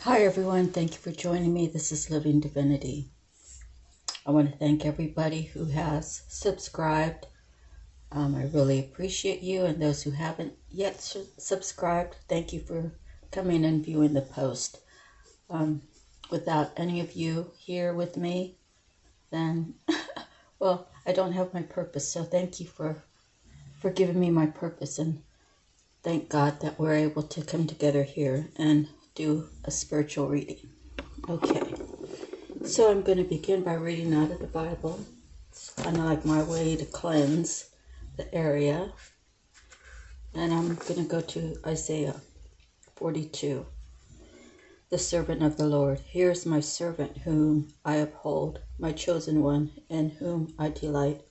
Hi everyone, thank you for joining me. This is Living Divinity. I want to thank everybody who has subscribed. I really appreciate you, and those who haven't yet subscribed, thank you for coming and viewing the post. Without any of you here with me, then, well, I don't have my purpose. So thank you for giving me my purpose, and thank God that we're able to come together here and do a spiritual reading. Okay, so I'm going to begin by reading out of the Bible. It's kind of like my way to cleanse the area. And I'm going to go to Isaiah 42. The servant of the Lord. Here is my servant whom I uphold, my chosen one, in whom I delight.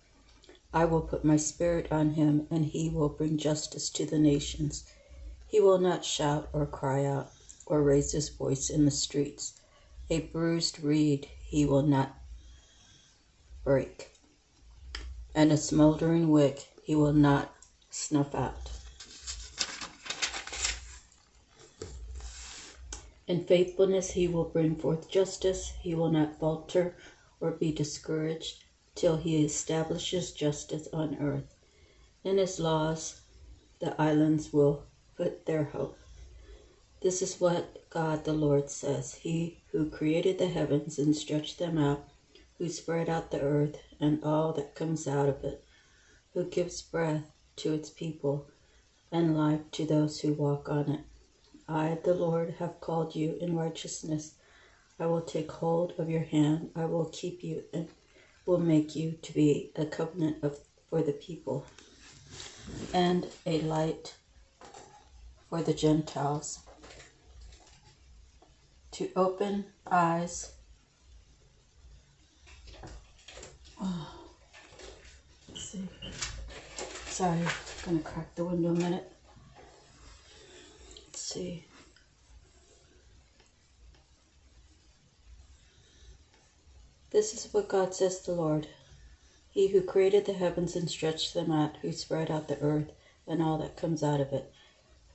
I will put my spirit on him, and he will bring justice to the nations. He will not shout or cry out, or raise his voice in the streets. A bruised reed he will not break, and a smoldering wick he will not snuff out. In faithfulness he will bring forth justice. He will not falter or be discouraged till he establishes justice on earth. In his laws the islands will put their hope. This is what God the Lord says, He who created the heavens and stretched them out, who spread out the earth and all that comes out of it, who gives breath to its people and life to those who walk on it. I, the Lord, have called you in righteousness. I will take hold of your hand. I will keep you and will make you to be a covenant for the people and a light for the Gentiles, to open eyes. Let's see. Sorry, I'm going to crack the window a minute. Let's see. This is what God says, the Lord. He who created the heavens and stretched them out, who spread out the earth and all that comes out of it,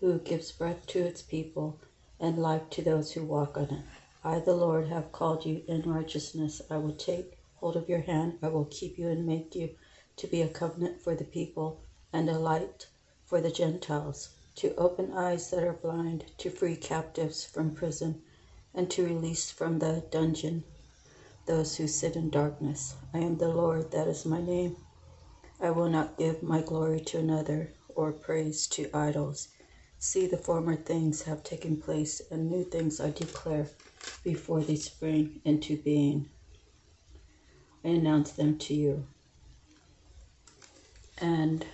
who gives breath to its people and life to those who walk on it. I, the Lord, have called you in righteousness. I will take hold of your hand. I will keep you and make you to be a covenant for the people and a light for the Gentiles, to open eyes that are blind, to free captives from prison, and to release from the dungeon those who sit in darkness. I am the Lord, that is my name. I will not give my glory to another or praise to idols. See, the former things have taken place, and new things I declare before they spring into being. I announce them to you. And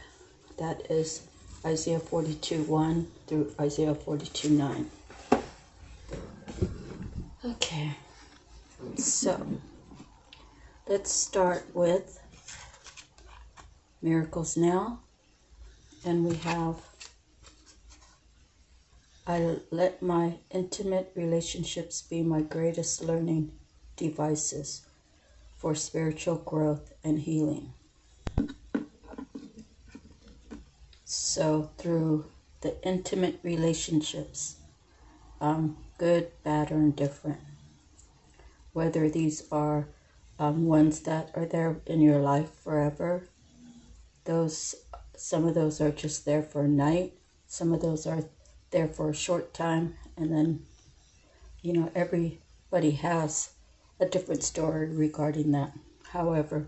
that is Isaiah 42:1 through Isaiah 42:9. Okay, so let's start with miracles now. And we have, I let my intimate relationships be my greatest learning devices for spiritual growth and healing. So through the intimate relationships, good, bad, or indifferent, whether these are ones that are there in your life forever, some of those are just there for a night, some of those are there for a short time, and then, everybody has a different story regarding that. However,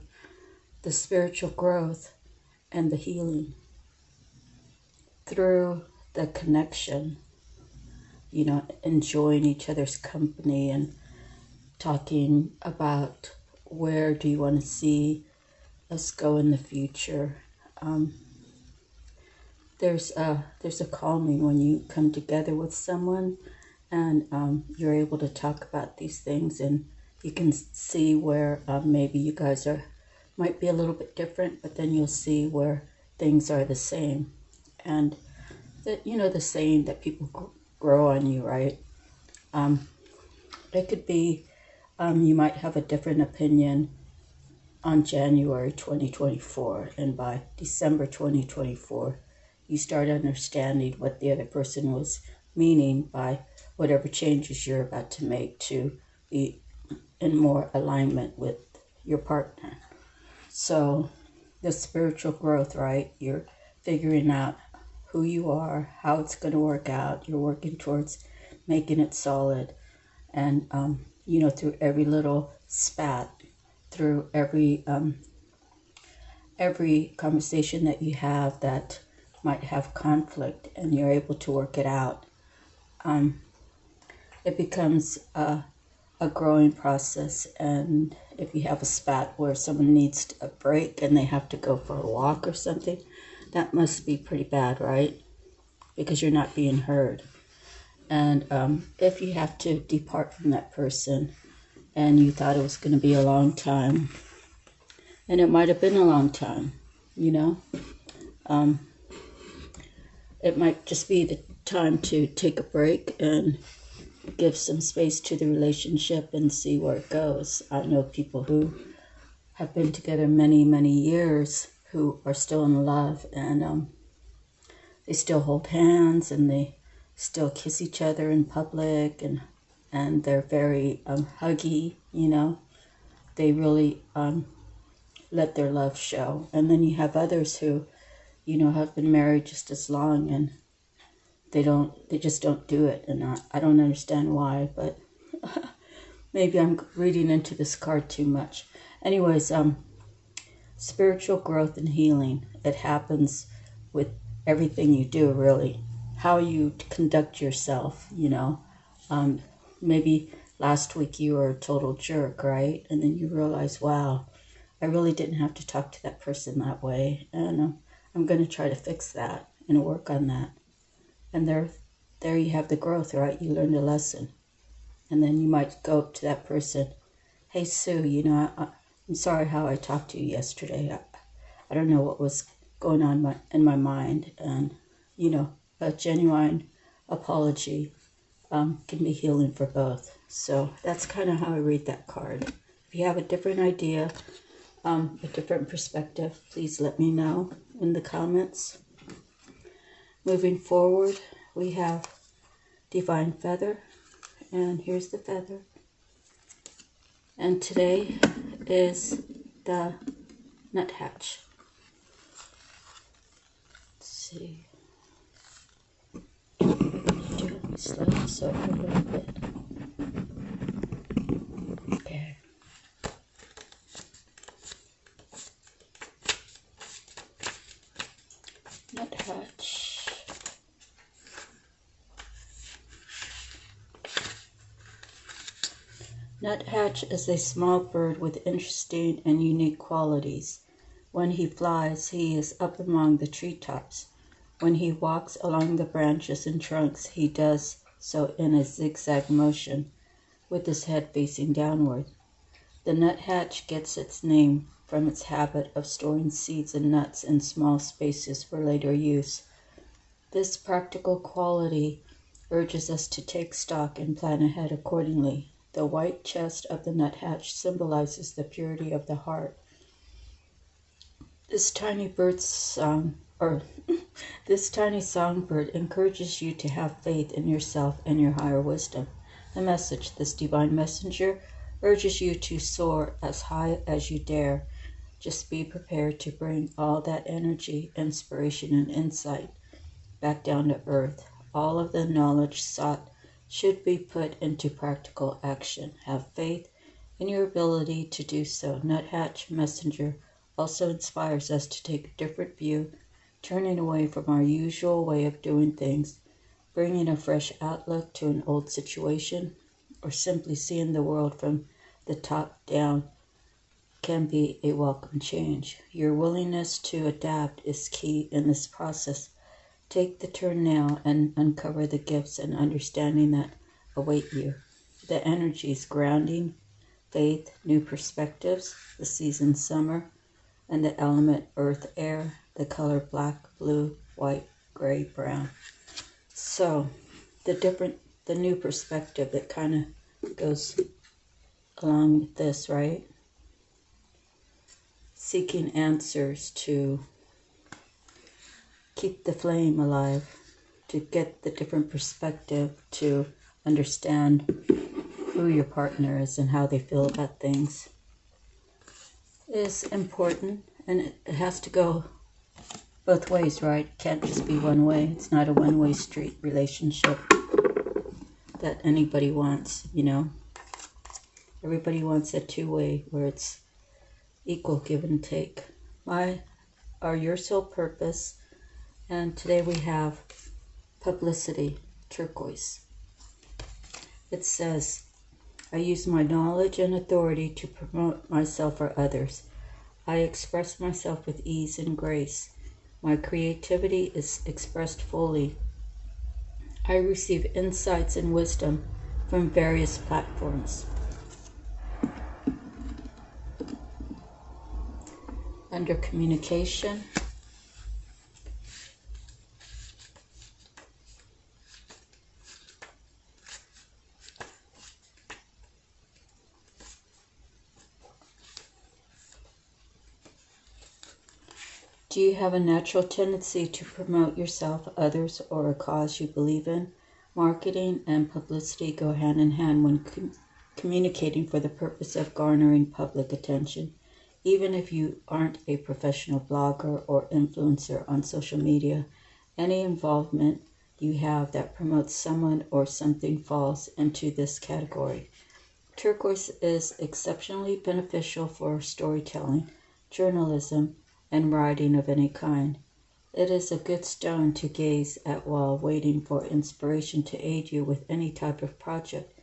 the spiritual growth and the healing through the connection, enjoying each other's company and talking about where do you want to see us go in the future. There's a calming when you come together with someone and you're able to talk about these things, and you can see where maybe you guys might be a little bit different, but then you'll see where things are the same. And the saying that people grow on you, right? It could be you might have a different opinion on January 2024, and by December 2024 you start understanding what the other person was meaning by whatever changes you're about to make to be in more alignment with your partner. So the spiritual growth, right? You're figuring out who you are, how it's going to work out. You're working towards making it solid. And, through every little spat, through every conversation that you have that might have conflict, and you're able to work it out, it becomes a growing process. And if you have a spat where someone needs a break and they have to go for a walk or something, that must be pretty bad, right? Because you're not being heard. And if you have to depart from that person and you thought it was going to be a long time, and it might have been a long time, it might just be the time to take a break and give some space to the relationship and see where it goes. I know people who have been together many, many years who are still in love, and they still hold hands and they still kiss each other in public, and they're very huggy, They really let their love show. And then you have others who, have been married just as long, and they just don't do it. And I don't understand why, but maybe I'm reading into this card too much. Anyways, spiritual growth and healing, it happens with everything you do, really. How you conduct yourself, maybe last week you were a total jerk, right? And then you realize, wow, I really didn't have to talk to that person that way. And I'm going to try to fix that and work on that. And there you have the growth, right? You learned a lesson. And then you might go up to that person, hey, Sue, I'm sorry how I talked to you yesterday. I don't know what was going on in my mind. And, a genuine apology can be healing for both. So that's kind of how I read that card. If you have a different idea, a different perspective, please let me know in the comments. Moving forward, we have Divine Feather, and here's the feather. And today is the nuthatch. Let's see. Do it slide this over a little bit. Okay. Nuthatch. Nuthatch is a small bird with interesting and unique qualities. When he flies, he is up among the treetops. When he walks along the branches and trunks, he does so in a zigzag motion, with his head facing downward. The nuthatch gets its name from its habit of storing seeds and nuts in small spaces for later use. This practical quality urges us to take stock and plan ahead accordingly. The white chest of the nuthatch symbolizes the purity of the heart. This tiny songbird encourages you to have faith in yourself and your higher wisdom. The message, this divine messenger, urges you to soar as high as you dare. Just be prepared to bring all that energy, inspiration, and insight back down to earth. All of the knowledge sought should be put into practical action. Have faith in your ability to do so. Nuthatch Messenger also inspires us to take a different view, turning away from our usual way of doing things, bringing a fresh outlook to an old situation, or simply seeing the world from the top down can be a welcome change. Your willingness to adapt is key in this process. Take the turn now and uncover the gifts and understanding that await you. The energies grounding, faith, new perspectives, the season summer, and the element earth, air, the color black, blue, white, gray, brown. So the new perspective that kind of goes along with this, right? Seeking answers to keep the flame alive, to get the different perspective, to understand who your partner is and how they feel about things is important, and it has to go both ways, right? It can't just be one way. It's not a one-way street relationship that anybody wants, you know. Everybody wants a two-way where it's equal give and take. Why are your sole purpose? And today we have publicity, turquoise. It says, I use my knowledge and authority to promote myself or others. I express myself with ease and grace. My creativity is expressed fully. I receive insights and wisdom from various platforms. Under communication, do you have a natural tendency to promote yourself, others, or a cause you believe in? Marketing and publicity go hand in hand when communicating for the purpose of garnering public attention. Even if you aren't a professional blogger or influencer on social media, any involvement you have that promotes someone or something falls into this category. Turquoise is exceptionally beneficial for storytelling, journalism, and writing of any kind. It is a good stone to gaze at while waiting for inspiration to aid you with any type of project.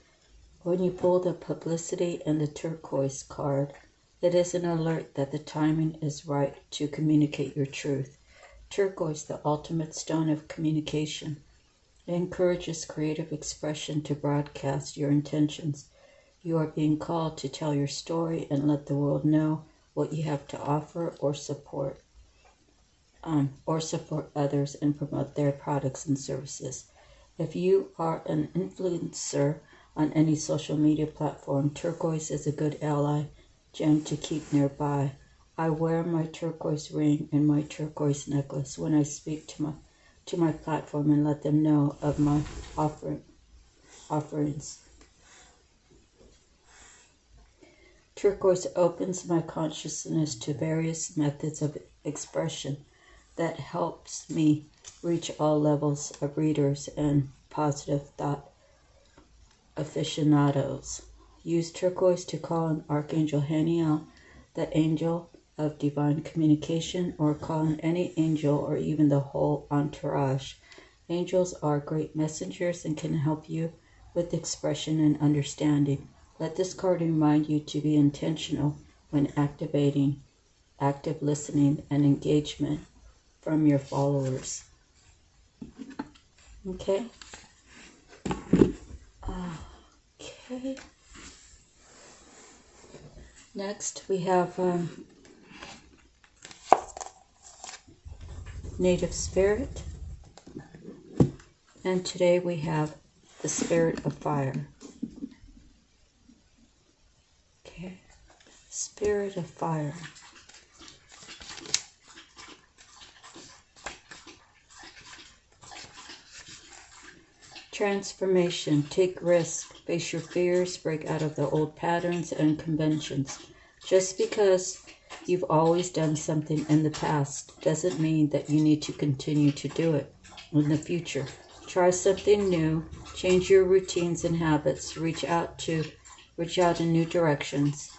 When you pull the publicity and the turquoise card, it is an alert that the timing is right to communicate your truth. Turquoise, the ultimate stone of communication, encourages creative expression to broadcast your intentions. You are being called to tell your story and let the world know what you have to offer or support others and promote their products and services. If you are an influencer on any social media platform, turquoise is a good ally gem to keep nearby. I wear my turquoise ring and my turquoise necklace when I speak to my platform and let them know of my offerings. Turquoise opens my consciousness to various methods of expression that helps me reach all levels of readers and positive thought aficionados. Use turquoise to call on Archangel Haniel, the angel of divine communication, or call on any angel or even the whole entourage. Angels are great messengers and can help you with expression and understanding. Let this card remind you to be intentional when activating active listening and engagement from your followers. Okay? Okay. Next, we have Native Spirit. And today we have the Spirit of Fire. Okay. Spirit of Fire. Transformation. Take risks. Face your fears. Break out of the old patterns and conventions. Just because you've always done something in the past doesn't mean that you need to continue to do it in the future. Try something new. Change your routines and habits. Reach out in new directions.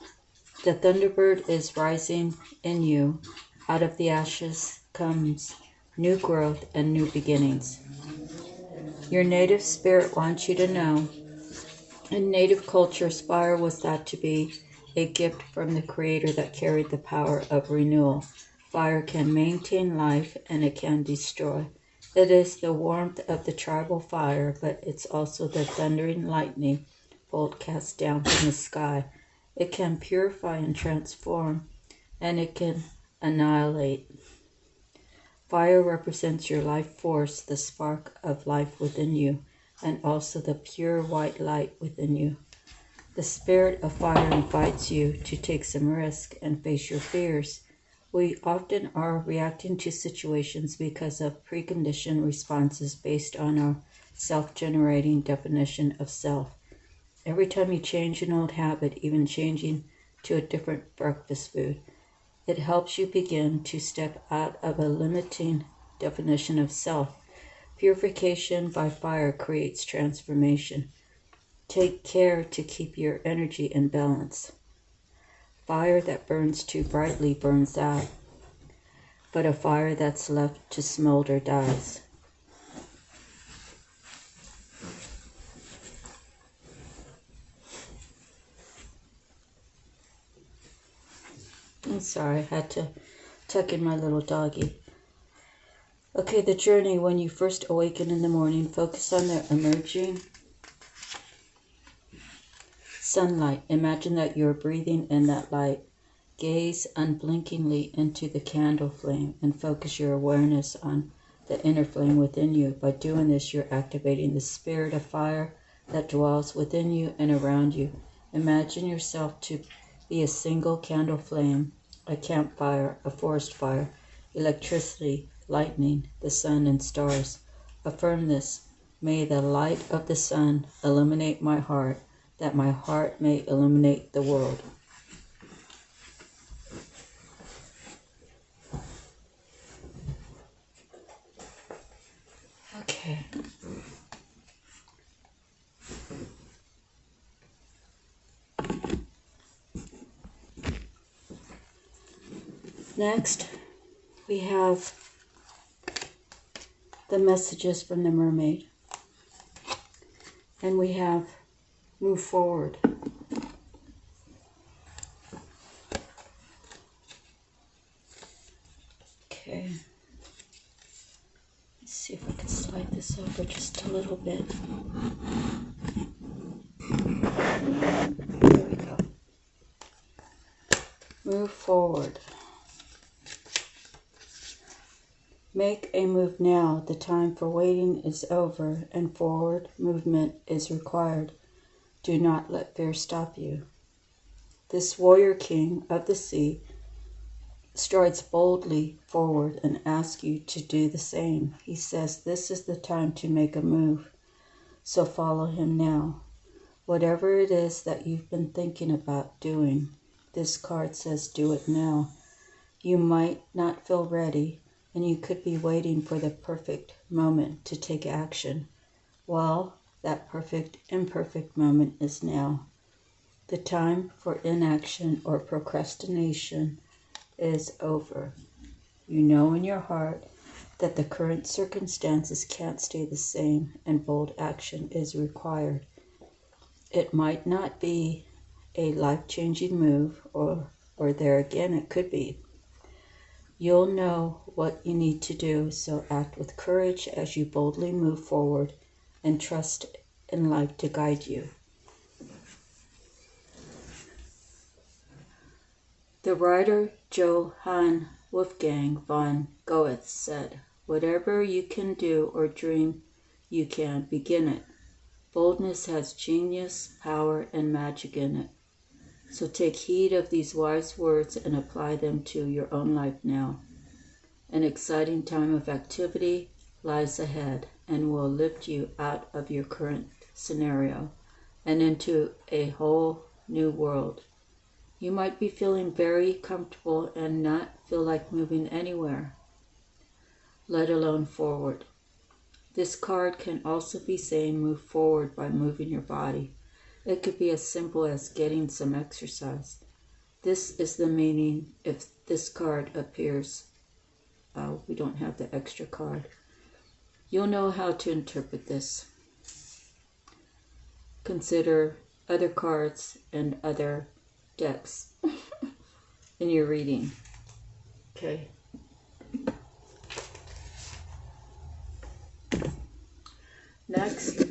The Thunderbird is rising in you. Out of the ashes comes new growth and new beginnings. Your native spirit wants you to know, in native cultures, fire was thought to be a gift from the Creator that carried the power of renewal. Fire can maintain life and it can destroy. It is the warmth of the tribal fire, but it's also the thundering lightning bolt cast down from the sky. It can purify and transform, and it can annihilate. Fire represents your life force, the spark of life within you, and also the pure white light within you. The Spirit of Fire invites you to take some risk and face your fears. We often are reacting to situations because of preconditioned responses based on our self-generating definition of self. Every time you change an old habit, even changing to a different breakfast food, it helps you begin to step out of a limiting definition of self. Purification by fire creates transformation. Take care to keep your energy in balance. Fire that burns too brightly burns out, but a fire that's left to smolder dies. I'm sorry, I had to tuck in my little doggy. Okay, the journey. When you first awaken in the morning, focus on the emerging sunlight. Imagine that you're breathing in that light. Gaze unblinkingly into the candle flame and focus your awareness on the inner flame within you. By doing this, you're activating the spirit of fire that dwells within you and around you. Imagine yourself to be a single candle flame, a campfire, a forest fire, electricity, lightning, the sun, and stars. Affirm this. May the light of the sun illuminate my heart, that my heart may illuminate the world. Okay. Next, we have the messages from the mermaid. And we have move forward. Okay. Let's see if I can slide this over just a little bit. There we go. Move forward. Make a move now. The time for waiting is over and forward movement is required. Do not let fear stop you. This warrior king of the sea strides boldly forward and asks you to do the same. He says this is the time to make a move, so follow him now. Whatever it is that you've been thinking about doing, this card says do it now. You might not feel ready, and you could be waiting for the perfect moment to take action. Well, that perfect, imperfect moment is now. The time for inaction or procrastination is over. You know in your heart that the current circumstances can't stay the same and bold action is required. It might not be a life-changing move, or there again it could be. You'll know what you need to do, so act with courage as you boldly move forward and trust in life to guide you. The writer Johann Wolfgang von Goethe said, "Whatever you can do or dream you can, begin it. Boldness has genius, power, and magic in it." So take heed of these wise words and apply them to your own life now. An exciting time of activity lies ahead and will lift you out of your current scenario and into a whole new world. You might be feeling very comfortable and not feel like moving anywhere, let alone forward. This card can also be saying move forward by moving your body. It could be as simple as getting some exercise. This is the meaning if this card appears. We don't have the extra card. You'll know how to interpret this. Consider other cards and other decks in your reading. Okay. Next,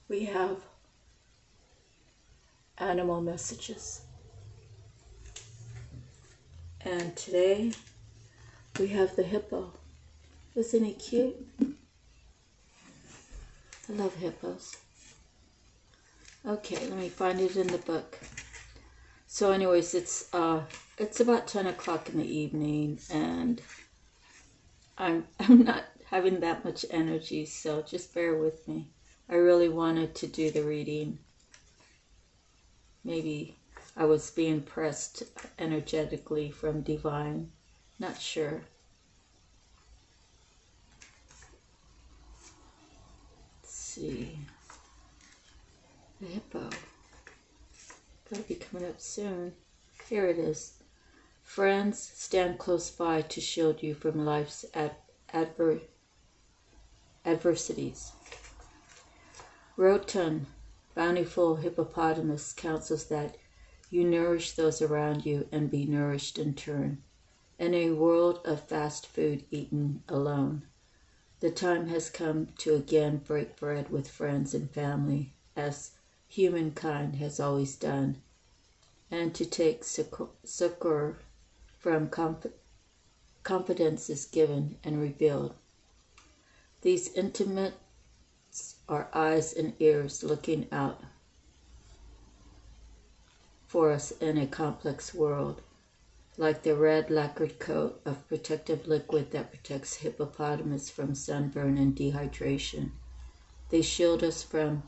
we have animal messages. And today we have the hippo. Isn't he cute? I love hippos. Okay, let me find it in the book. So anyways, it's about 10 o'clock in the evening, and I'm not having that much energy, so just bear with me. I really wanted to do the reading. Maybe I was being pressed energetically from Divine. Not sure. Let's see. The hippo. Gotta be coming up soon. Here it is. Friends, stand close by to shield you from life's adversities. Rotund, bountiful hippopotamus counsels that you nourish those around you and be nourished in turn. In a world of fast food eaten alone, the time has come to again break bread with friends and family, as humankind has always done, and to take succor from confidence is given and revealed. These intimates are eyes and ears looking out for us in a complex world, like the red lacquered coat of protective liquid that protects hippopotamus from sunburn and dehydration. They shield us from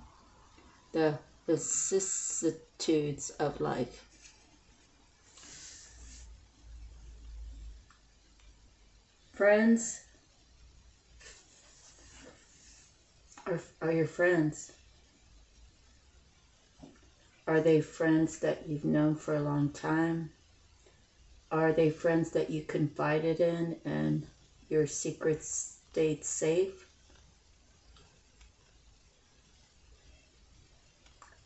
the vicissitudes of life. Friends are your friends. Are they friends that you've known for a long time? Are they friends that you confided in and your secrets stayed safe?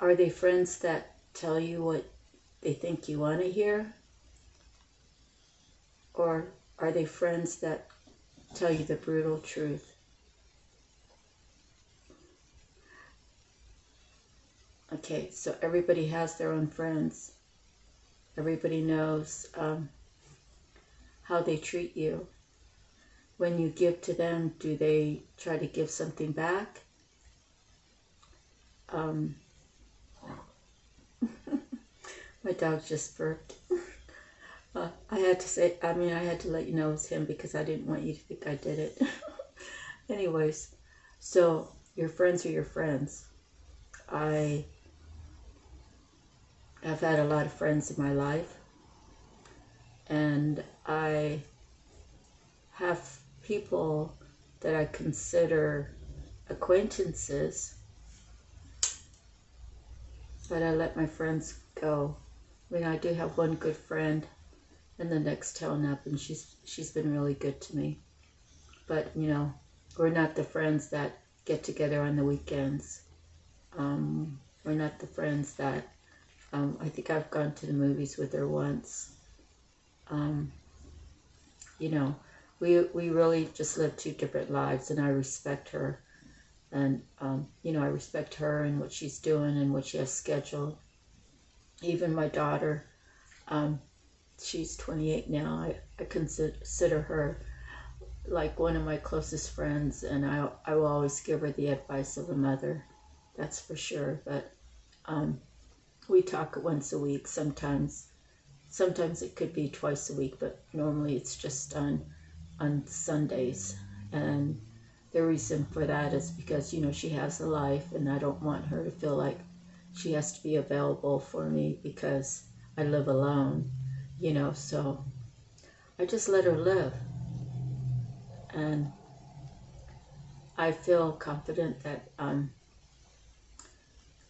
Are they friends that tell you what they think you want to hear? Or are they friends that tell you the brutal truth? Okay, so everybody has their own friends. Everybody knows how they treat you. When you give to them, do they try to give something back? My dog just burped. I had to let you know it was him because I didn't want you to think I did it. Anyways, so your friends are your friends. I have had a lot of friends in my life, and I have people that I consider acquaintances, but I let my friends go. I mean, I do have one good friend in the next town up, and she's been really good to me. But, you know, we're not the friends that get together on the weekends. We're not the friends that, I think I've gone to the movies with her once. You know, we really just live two different lives, and I respect her. And, you know, I respect her and what she's doing and what she has scheduled. Even my daughter, she's 28 now. I consider her like one of my closest friends, and I will always give her the advice of a mother. That's for sure. But we talk once a week. Sometimes it could be twice a week, but normally it's just on Sundays. And the reason for that is because, you know, she has a life, and I don't want her to feel like she has to be available for me because I live alone, you know. So I just let her live. And I feel confident that,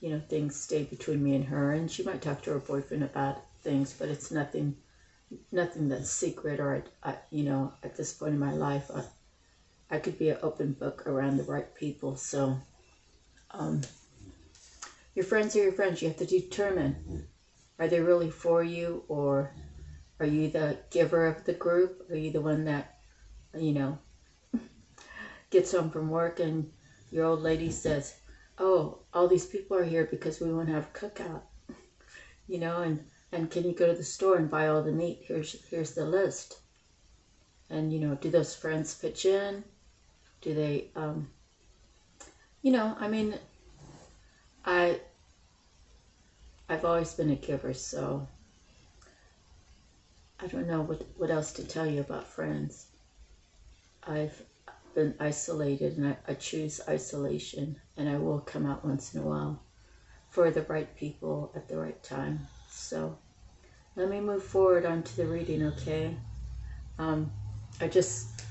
you know, things stay between me and her. And she might talk to her boyfriend about things, but it's nothing that's secret, or, you know, at this point in my life, I could be an open book around the right people. So your friends are your friends. You have to determine, are they really for you, or are you the giver of the group? Are you the one that, you know, gets home from work and your old lady says, oh, all these people are here because we want to have a cookout, you know, and can you go to the store and buy all the meat? Here's the list. And, you know, do those friends pitch in? Do they, you know, I mean, I've always been a giver, so I don't know what else to tell you about friends. been isolated, and I choose isolation, and I will come out once in a while for the right people at the right time. So let me move forward onto the reading, okay? I just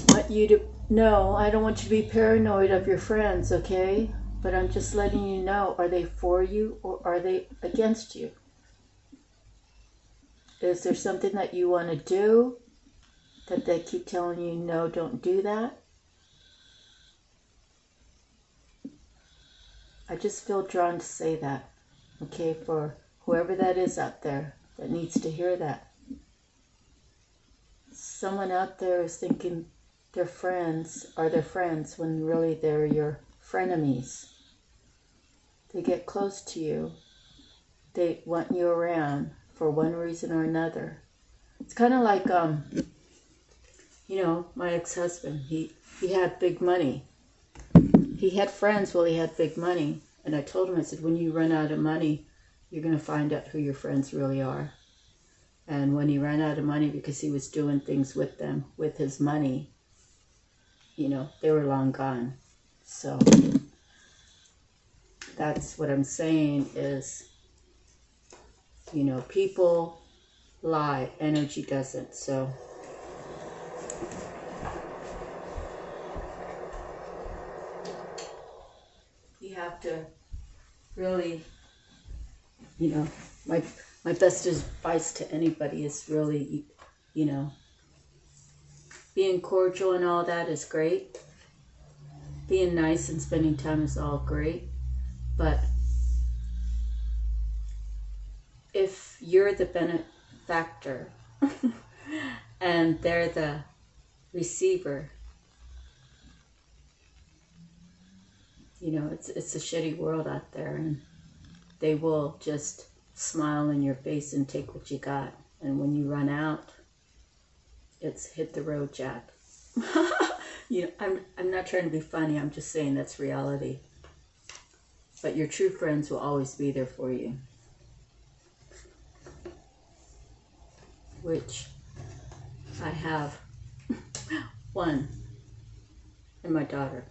want you to know, I don't want you to be paranoid of your friends, okay? But I'm just letting you know, are they for you or are they against you? Is there something that you want to do that they keep telling you, no, don't do that? I just feel drawn to say that, okay, for whoever that is out there that needs to hear that. Someone out there is thinking their friends are their friends when really they're your frenemies. They get close to you. They want you around for one reason or another. It's kind of like, you know, my ex-husband. He had big money. He had friends while he had big money. And I told him, I said, when you run out of money, you're going to find out who your friends really are. And when he ran out of money because he was doing things with them, with his money, you know, they were long gone. So that's what I'm saying is, you know, people lie, energy doesn't. So you have to really, you know, my best advice to anybody is really, you know, being cordial and all that is great. Being nice and spending time is all great. But if you're the benefactor and they're the receiver, you know, it's a shitty world out there, and they will just smile in your face and take what you got. And when you run out, it's hit the road, Jack. You know, I'm not trying to be funny. I'm just saying that's reality. But your true friends will always be there for you. Which I have one, and my daughter.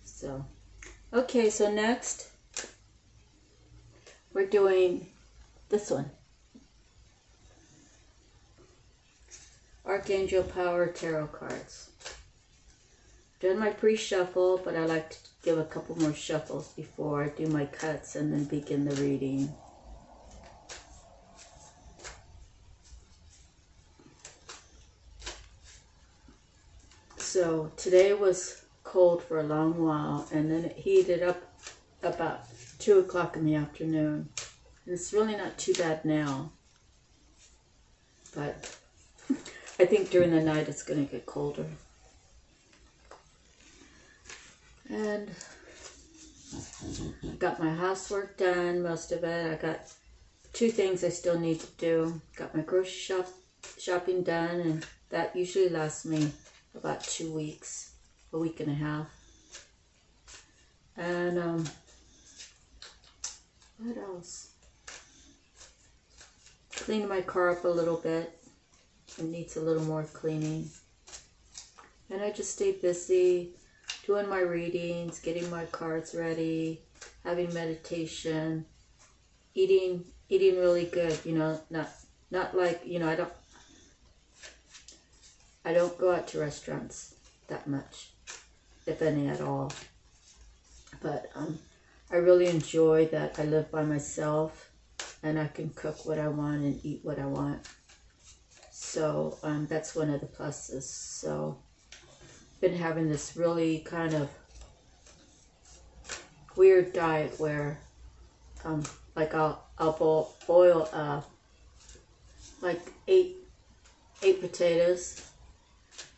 So, okay, so next we're doing this one. Archangel Power Tarot cards. Done my pre-shuffle, but I like to give a couple more shuffles before I do my cuts and then begin the reading. So today was cold for a long while, and then it heated up about 2 o'clock in the afternoon. And it's really not too bad now, but I think during the night it's going to get colder. And I got my housework done, most of it. I got 2 things I still need to do. Got my grocery shopping done, and that usually lasts me about 2 weeks, a week and a half. And what else? Cleaned my car up a little bit. It needs a little more cleaning. And I just stay busy doing my readings, getting my cards ready, having meditation, eating really good, you know, not like, you know, I don't go out to restaurants that much, if any at all. But I really enjoy that I live by myself and I can cook what I want and eat what I want. So that's one of the pluses. So been having this really kind of weird diet where like I'll boil like eight potatoes,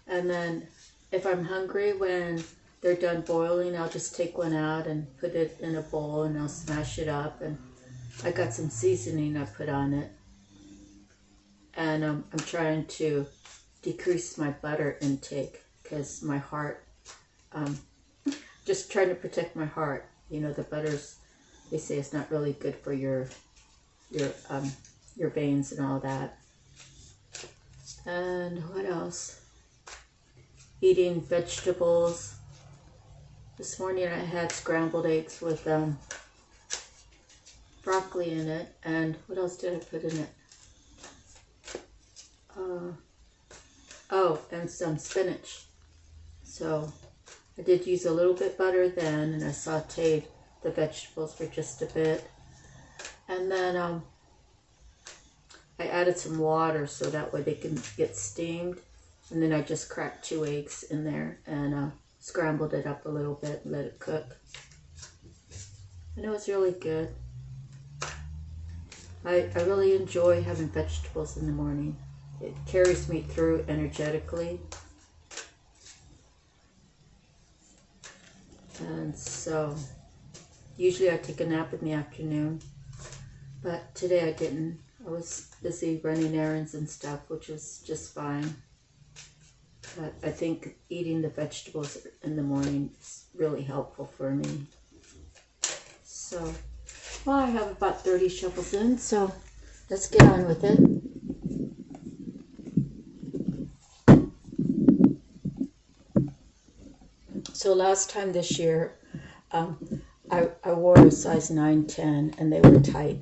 and then if I'm hungry when they're done boiling, I'll just take one out and put it in a bowl and I'll smash it up, and I got some seasoning I put on it. And I'm trying to decrease my butter intake because my heart, just trying to protect my heart. You know, the butters, they say it's not really good for your veins and all that. And what else? eating vegetables. This morning I had scrambled eggs with broccoli in it, and what else did I put in it? Oh, and some spinach. So I did use a little bit butter then, and I sauteed the vegetables for just a bit. And then I added some water so that way they can get steamed. And then I just cracked 2 eggs in there and scrambled it up a little bit and let it cook. And it was really good. I really enjoy having vegetables in the morning. It carries me through energetically. And so, usually I take a nap in the afternoon, but today I didn't. I was busy running errands and stuff, which was just fine. But I think eating the vegetables in the morning is really helpful for me. So, well, I have about 30 shovels in, so let's get on with it. So last time this year, I wore a size 9-10 and they were tight.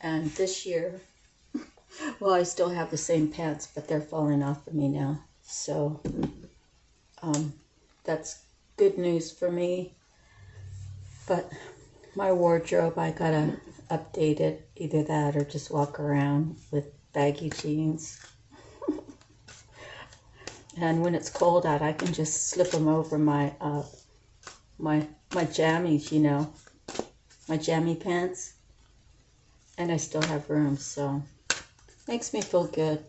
And this year, well, I still have the same pants, but they're falling off of me now. So that's good news for me. But my wardrobe, I gotta update it. Either that or just walk around with baggy jeans. And when it's cold out, I can just slip them over my my jammies, you know, my jammy pants, and I still have room. So makes me feel good.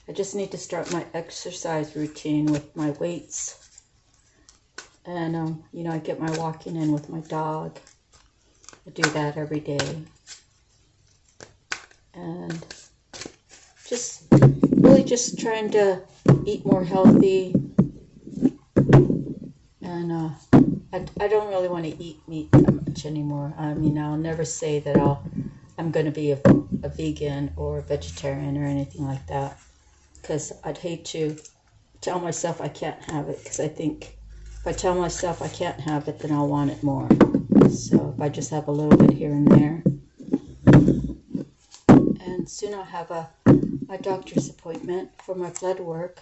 I just need to start my exercise routine with my weights, and you know, I get my walking in with my dog. I do that every day, and just really just trying to eat more healthy, and I don't really want to eat meat that much anymore. I mean, I'll never say that I'm going to be a vegan or a vegetarian or anything like that, because I'd hate to tell myself I can't have it, because I think if I tell myself I can't have it, then I'll want it more. So if I just have a little bit here and there. And soon I'll have a doctor's appointment for my blood work.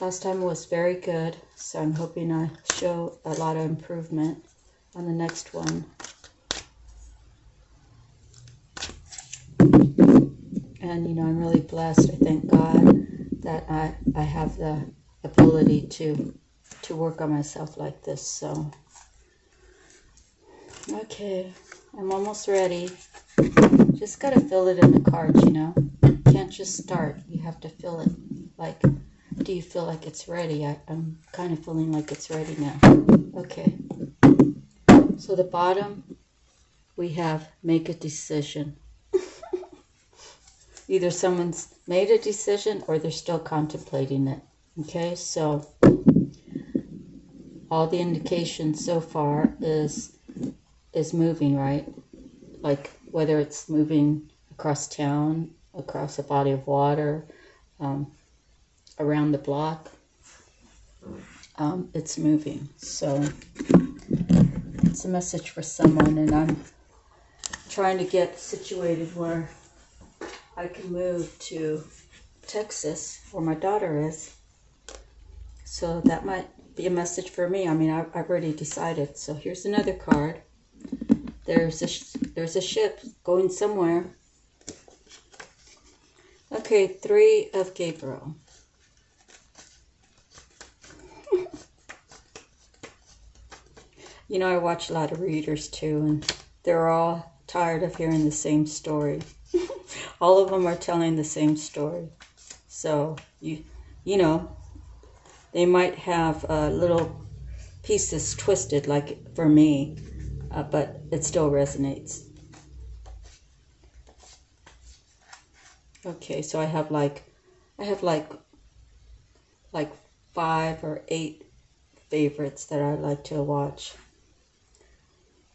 Last time was very good, so I'm hoping I show a lot of improvement on the next one. And, you know, I'm really blessed. I thank God that I have the ability to work on myself like this. So, okay, I'm almost ready. Just got to fill it in the cards, you know. You can't just start. You have to fill it. Like, do you feel like it's ready? I'm kind of feeling like it's ready now. Okay. So the bottom, we have make a decision. Either someone's made a decision or they're still contemplating it. Okay, so all the indications so far is moving, right? Like whether it's moving across town, across a body of water, around the block, it's moving. So it's a message for someone, and I'm trying to get situated where I can move to Texas, where my daughter is. So that might be a message for me. I mean, I've already decided. So here's another card. There's a ship going somewhere. Okay, 3 of Gabriel. You know, I watch a lot of readers too, and they're all tired of hearing the same story. All of them are telling the same story. So, you know, they might have little pieces twisted, like for me, but it still resonates. Okay, so I have like 5 or 8 favorites that I like to watch.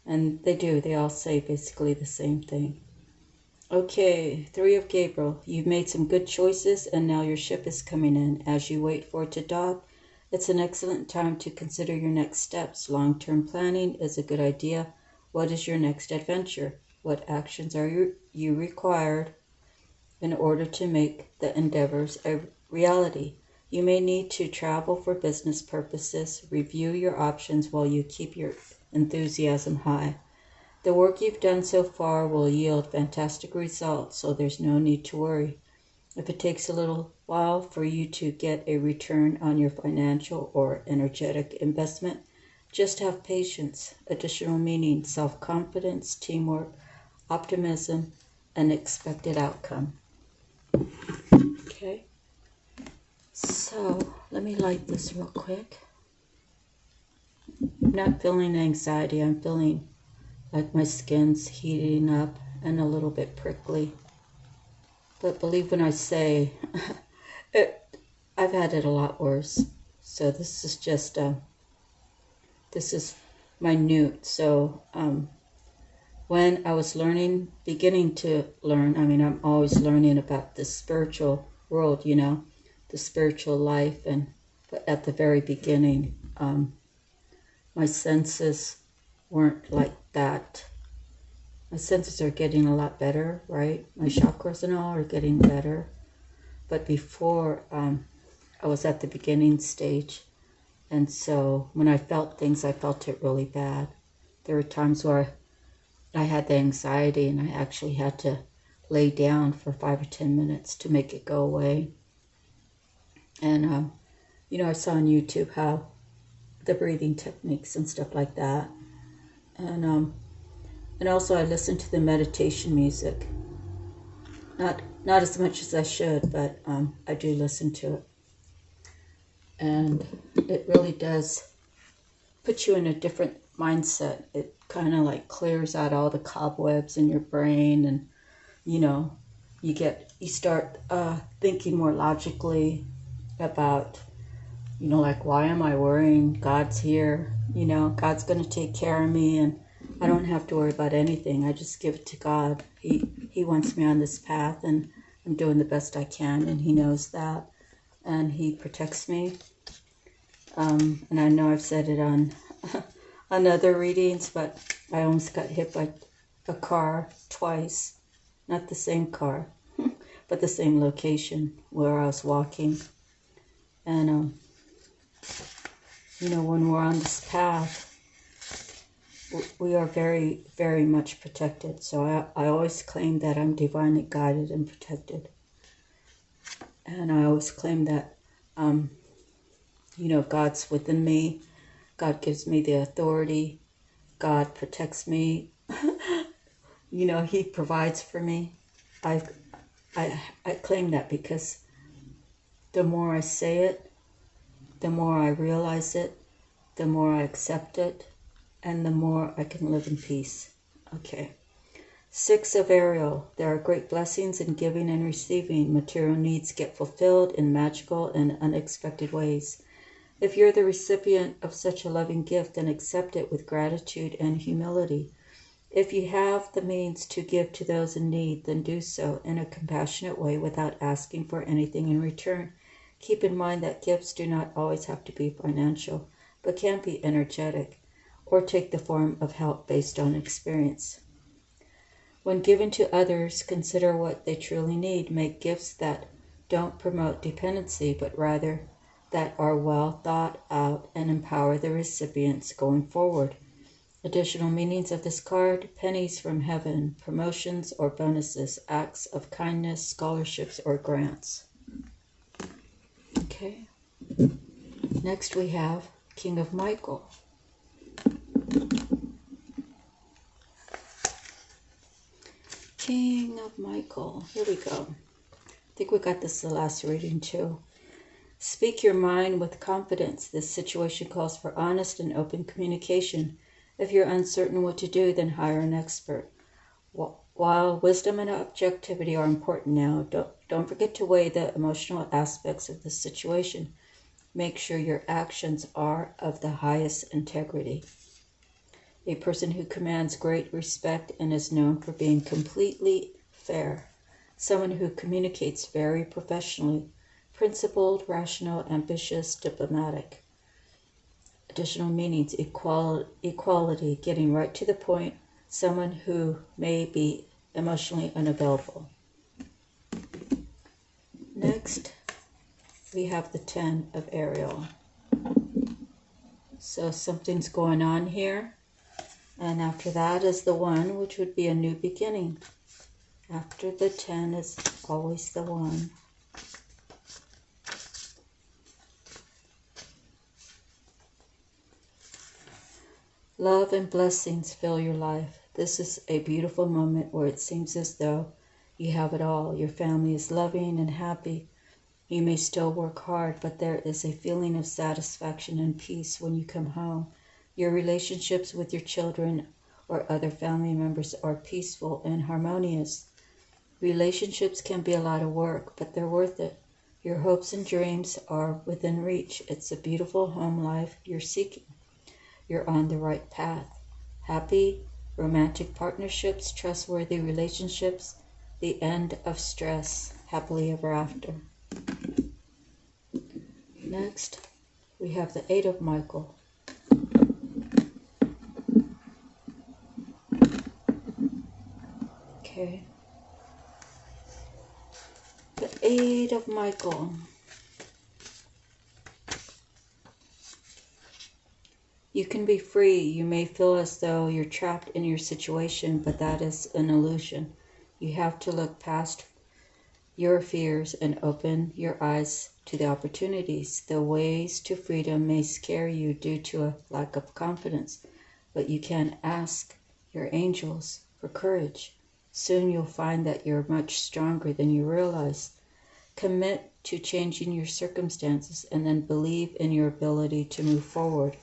And they all say basically the same thing. Okay, Three of Gabriel. You've made some good choices and now your ship is coming in. As you wait for it to dock, it's an excellent time to consider your next steps. Long-term planning is a good idea. What is your next adventure? What actions are you required in order to make the endeavors a reality? You may need to travel for business purposes. Review your options while you keep your enthusiasm high. The work you've done so far will yield fantastic results, so there's no need to worry. If it takes a little while for you to get a return on your financial or energetic investment, just have patience. Additional meaning, self-confidence, teamwork, optimism, and expected outcome. Okay, so let me light this real quick. I'm not feeling anxiety, I'm feeling like my skin's heating up and a little bit prickly. But believe when I say, I've had it a lot worse. So this is just, this is minute. So when I was beginning to learn, I mean, I'm always learning about the spiritual world, you know, the spiritual life. But at the very beginning, my senses weren't like that. My senses are getting a lot better, right? My chakras and all are getting better. But before, I was at the beginning stage. And so when I felt things, I felt it really bad. There were times where I had the anxiety and I actually had to lay down for 5 or 10 minutes to make it go away. And, you know, I saw on YouTube how the breathing techniques and stuff like that. And also I listen to the meditation music. Not as much as I should, but I do listen to it. And it really does put you in a different mindset. It kind of like clears out all the cobwebs in your brain, and you know, you start thinking more logically about, you know, like, why am I worrying? God's here, you know, God's going to take care of me, and I don't have to worry about anything. I just give it to God. He wants me on this path, and I'm doing the best I can, and He knows that, and He protects me. And I know I've said it on other readings, but I almost got hit by a car twice. Not the same car, but the same location where I was walking. And, you know, when we're on this path, we are very, very much protected. So I always claim that I'm divinely guided and protected. And I always claim that, you know, God's within me. God gives me the authority. God protects me. You know, He provides for me. I claim that because the more I say it, the more I realize it, the more I accept it, and the more I can live in peace. Okay. 6 of Ariel. There are great blessings in giving and receiving. Material needs get fulfilled in magical and unexpected ways. If you're the recipient of such a loving gift, then accept it with gratitude and humility. If you have the means to give to those in need, then do so in a compassionate way without asking for anything in return. Keep in mind that gifts do not always have to be financial, but can be energetic or take the form of help based on experience. When given to others, consider what they truly need. Make gifts that don't promote dependency, but rather that are well thought out and empower the recipients going forward. Additional meanings of this card: pennies from heaven, promotions or bonuses, acts of kindness, scholarships or grants. Okay. Next we have King of Michael. King of Michael. Here we go. I think we got this the last reading too. Speak your mind with confidence. This situation calls for honest and open communication. If you're uncertain what to do, then hire an expert. While wisdom and objectivity are important now, don't forget to weigh the emotional aspects of the situation. Make sure your actions are of the highest integrity. A person who commands great respect and is known for being completely fair. Someone who communicates very professionally, principled, rational, ambitious, diplomatic. Additional meanings: equality, getting right to the point. Someone who may be emotionally unavailable. Next, we have the 10 of Ariel. So something's going on here. And after that is the 1, which would be a new beginning. After the 10 is always the 1. Love and blessings fill your life. This is a beautiful moment where it seems as though you have it all. Your family is loving and happy. You may still work hard, but there is a feeling of satisfaction and peace when you come home. Your relationships with your children or other family members are peaceful and harmonious. Relationships can be a lot of work, but they're worth it. Your hopes and dreams are within reach. It's a beautiful home life you're seeking. You're on the right path. Happy, romantic partnerships, trustworthy relationships, the end of stress, happily ever after. Next, we have the 8 of Michael. Okay. The 8 of Michael. You can be free. You may feel as though you're trapped in your situation, but that is an illusion. You have to look past your fears and open your eyes to the opportunities. The ways to freedom may scare you due to a lack of confidence, but you can ask your angels for courage. Soon you'll find that you're much stronger than you realize. Commit to changing your circumstances and then believe in your ability to move forward.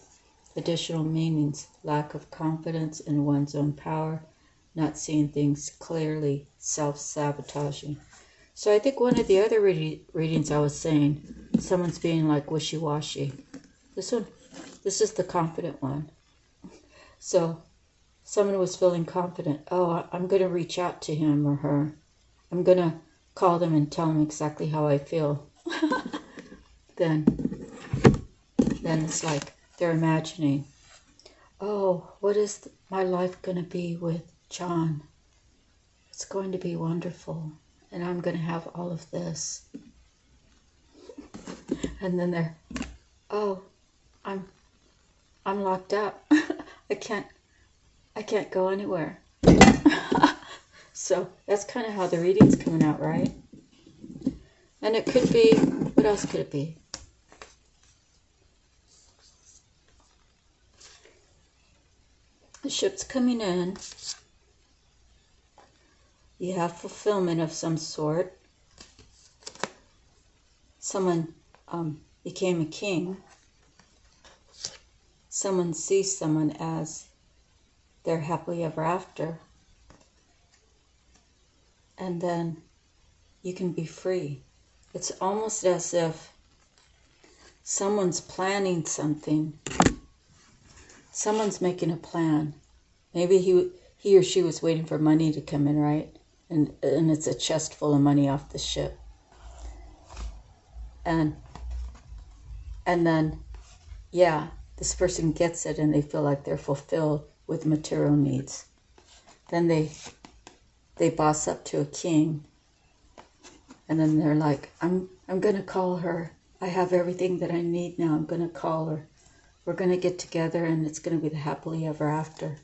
Additional meanings: lack of confidence in one's own power, not seeing things clearly, self-sabotaging. So I think one of the other readings I was saying, someone's being like wishy-washy. This is the confident one. So someone was feeling confident. Oh, I'm going to reach out to him or her. I'm going to call them and tell them exactly how I feel. Then it's like they're imagining, oh, what is my life going to be with John? It's going to be wonderful. And I'm going to have all of this. And then they're, oh, I'm locked up. I can't go anywhere. So that's kind of how the reading's coming out, right? And it could be, what else could it be? The ship's coming in. You have fulfillment of some sort. Someone became a king. Someone sees someone as their happily ever after. And then you can be free. It's almost as if someone's planning something. Someone's making a plan. Maybe he or she was waiting for money to come in, right? And it's a chest full of money off the ship. And then, yeah, this person gets it and they feel like they're fulfilled with material needs. Then they boss up to a king. And then they're like, I'm going to call her. I have everything that I need now. I'm going to call her. We're going to get together and it's going to be the happily ever after.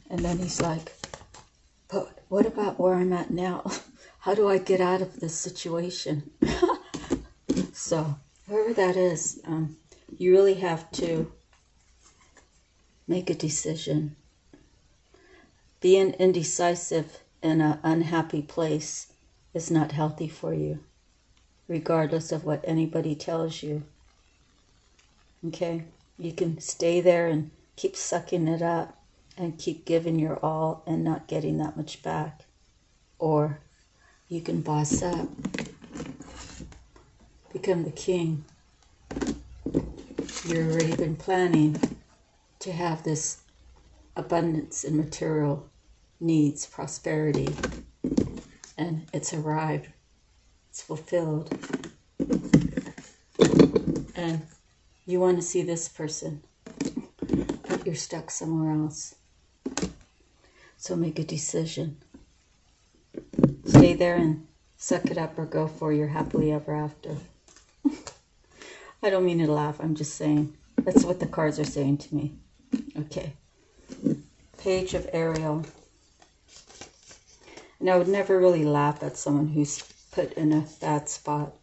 And then he's like, but what about where I'm at now? How do I get out of this situation? So, whoever that is, you really have to make a decision. Being indecisive in an unhappy place is not healthy for you, regardless of what anybody tells you. Okay? You can stay there and keep sucking it up and keep giving your all and not getting that much back. Or you can boss up, become the king. You've already been planning to have this abundance in material needs, prosperity, and it's arrived. It's fulfilled. And you want to see this person, but you're stuck somewhere else. So make a decision. Stay there and suck it up, or go for your happily ever after. I don't mean to laugh, I'm just saying. That's what the cards are saying to me. Okay. Page of Ariel. And I would never really laugh at someone who's put in a bad spot.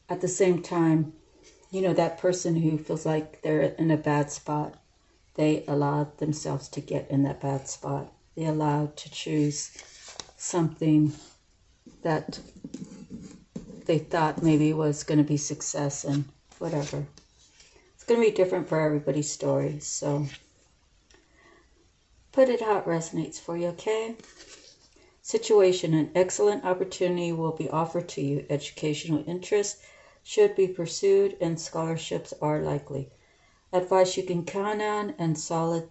At the same time, you know, that person who feels like they're in a bad spot, they allowed themselves to get in that bad spot. They allowed to choose something that they thought maybe was going to be success, and whatever. It's going to be different for everybody's story, so put it how it resonates for you, okay? Situation: an excellent opportunity will be offered to you. Educational interests should be pursued, and scholarships are likely. Advice you can count on and solid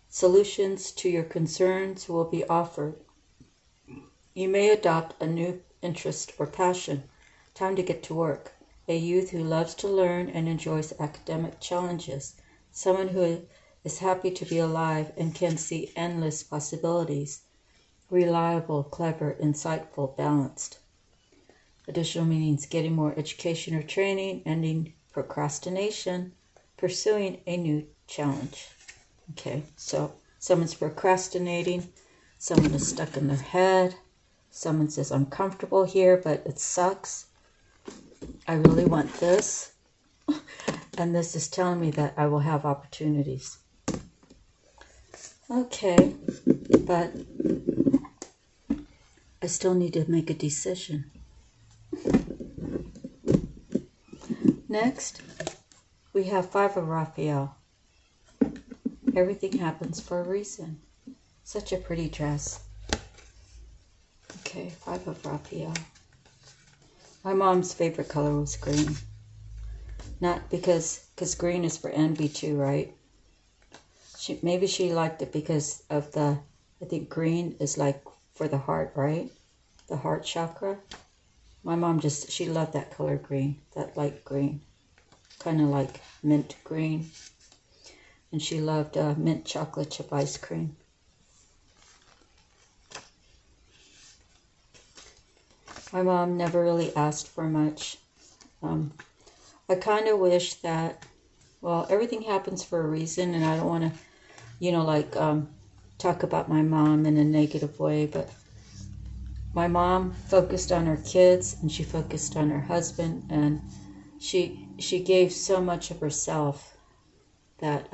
solutions to your concerns will be offered. You may adopt a new interest or passion. Time to get to work. A youth who loves to learn and enjoys academic challenges. Someone who is happy to be alive and can see endless possibilities. Reliable, clever, insightful, balanced. Additional meanings: getting more education or training, ending procrastination, pursuing a new challenge. Okay, so someone's procrastinating, someone is stuck in their head, someone says, I'm comfortable here, but it sucks. I really want this. And this is telling me that I will have opportunities. Okay, but I still need to make a decision. Next, we have Five of Raphael. Everything happens for a reason. Such a pretty dress. Okay, Five of Raphael. My mom's favorite color was green. Not because green is for envy too, right? Maybe she liked it because of the, I think green is like for the heart, right? The heart chakra. My mom she loved that color green, that light green. Kind of like mint green. And she loved mint chocolate chip ice cream. My mom never really asked for much. I kind of wish that, well, everything happens for a reason, and I don't want to, you know, like talk about my mom in a negative way, but my mom focused on her kids, and she focused on her husband, and she gave so much of herself that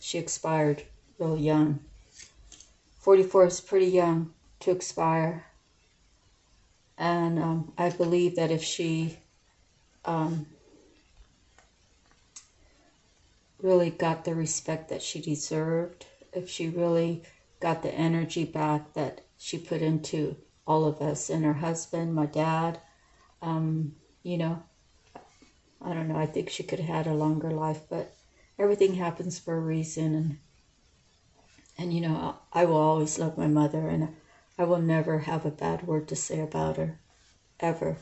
she expired real young. 44 is pretty young to expire. And I believe that if she really got the respect that she deserved, if she really got the energy back that she put into all of us and her husband, my dad, you know, I don't know, I think she could have had a longer life, but everything happens for a reason. And you know, I will always love my mother, and I will never have a bad word to say about her, ever.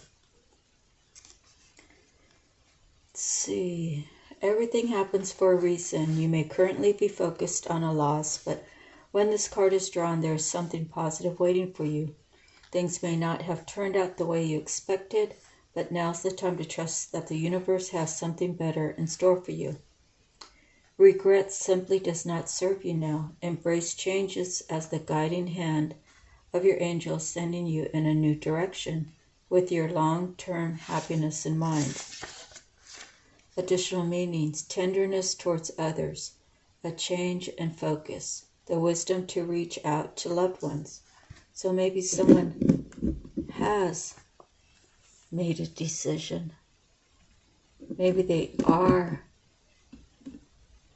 Let's see. Everything happens for a reason. You may currently be focused on a loss, but when this card is drawn, there is something positive waiting for you. Things may not have turned out the way you expected, but now's the time to trust that the universe has something better in store for you. Regret simply does not serve you now. Embrace changes as the guiding hand of your angels sending you in a new direction with your long-term happiness in mind. Additional meanings: tenderness towards others, a change in focus, the wisdom to reach out to loved ones. So maybe someone has made a decision. Maybe they are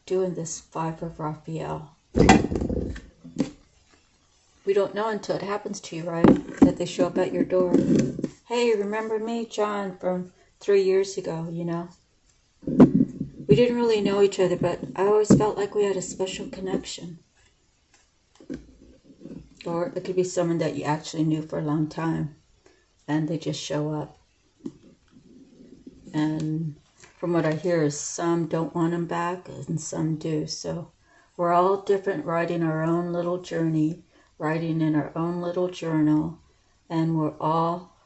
doing this Five of Raphael. We don't know until it happens to you, right? That they show up at your door. Hey, remember me, John, from 3 years ago, you know? We didn't really know each other, but I always felt like we had a special connection. Or it could be someone that you actually knew for a long time and they just show up. And from what I hear is some don't want them back and some do. So we're all different, writing our own little journey, writing in our own little journal, and we're all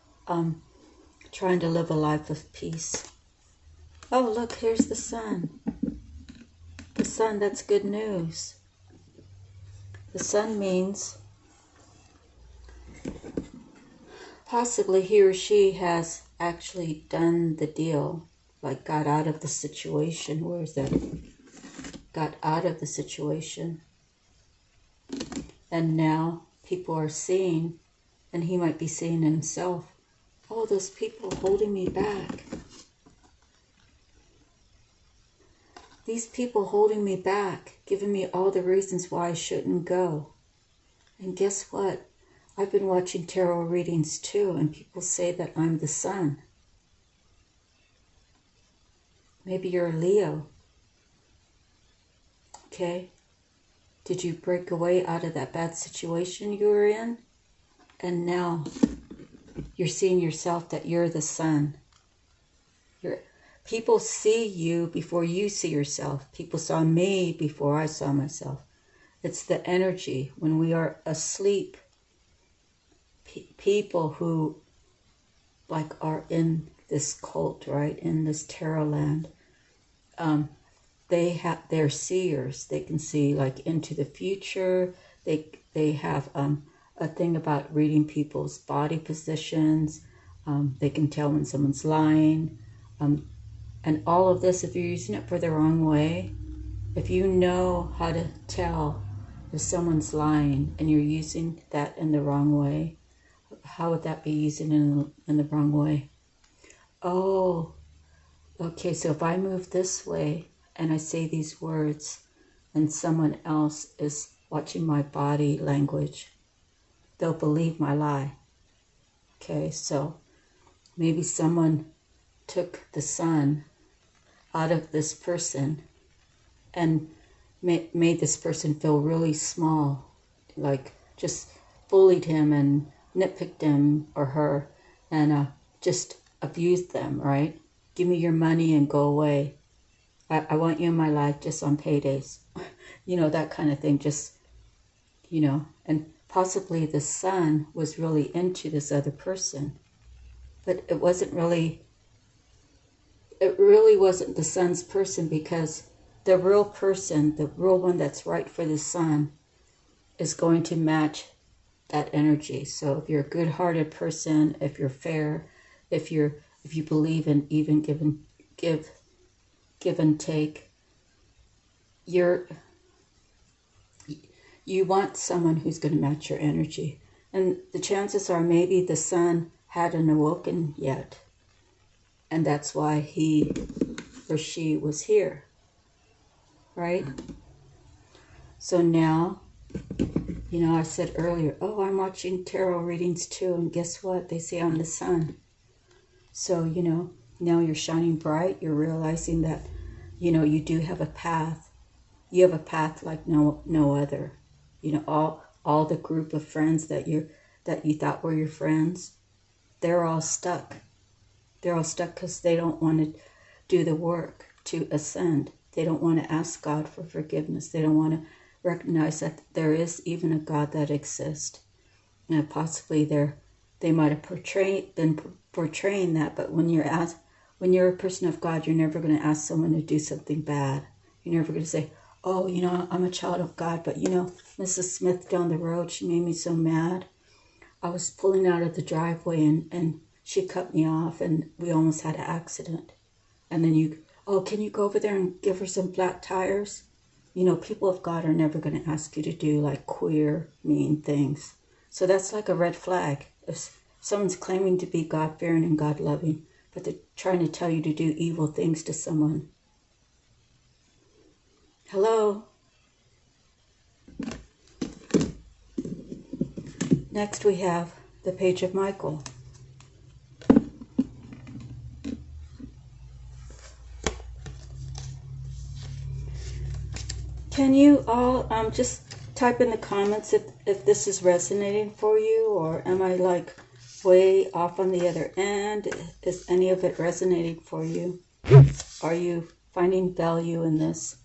trying to live a life of peace. Oh, look, here's the sun. The sun, that's good news. The sun means possibly he or she has actually done the deal, like got out of the situation. Where is that? Got out of the situation. And now people are seeing, and he might be seeing himself, oh, those people holding me back. These people holding me back, giving me all the reasons why I shouldn't go. And guess what? I've been watching tarot readings too, and people say that I'm the sun. Maybe you're a Leo. Okay? Did you break away out of that bad situation you were in? And now you're seeing yourself that you're the sun. People see you before you see yourself. People saw me before I saw myself. It's the energy. When we are asleep, people who like are in this cult, right, in this tarot land, they're seers. They can see like into the future. They have a thing about reading people's body positions. They can tell when someone's lying. And all of this, if you're using it for the wrong way, if you know how to tell if someone's lying and you're using that in the wrong way, how would that be using in the wrong way? Oh, okay, so if I move this way and I say these words and someone else is watching my body language, they'll believe my lie. Okay, so maybe someone took the sun out of this person and made this person feel really small, like just bullied him and nitpicked him or her and just abused them, right? Give me your money and go away. I want you in my life just on paydays. You know, that kind of thing, just, you know, and possibly the sun was really into this other person, but it really wasn't the sun's person, because the real person, the real one that's right for the sun, is going to match that energy. So if you're a good-hearted person, if you're fair, if you believe in even give and take, you want someone who's going to match your energy. And the chances are maybe the sun hadn't awoken yet. And that's why he or she was here, right? So now, you know, I said earlier, oh, I'm watching tarot readings too, and guess what? They say I'm the sun. So, you know, now you're shining bright. You're realizing that, you know, you do have a path. You have a path like no other. You know, all the group of friends that you thought were your friends, they're all stuck. They're all stuck because they don't want to do the work to ascend. They don't want to ask God for forgiveness. They don't want to recognize that there is even a God that exists. And possibly they might have been portraying that, but when you're a person of God, you're never going to ask someone to do something bad. You're never going to say, oh, you know, I'm a child of God, but you know, Mrs. Smith down the road, she made me so mad. I was pulling out of the driveway and she cut me off and we almost had an accident. And then can you go over there and give her some flat tires? You know, people of God are never going to ask you to do like queer, mean things. So that's like a red flag. If someone's claiming to be God-fearing and God-loving, but they're trying to tell you to do evil things to someone. Hello? Next we have the Page of Michael. Can you all just type in the comments if this is resonating for you, or am I like way off on the other end? Is any of it resonating for you? Are you finding value in this?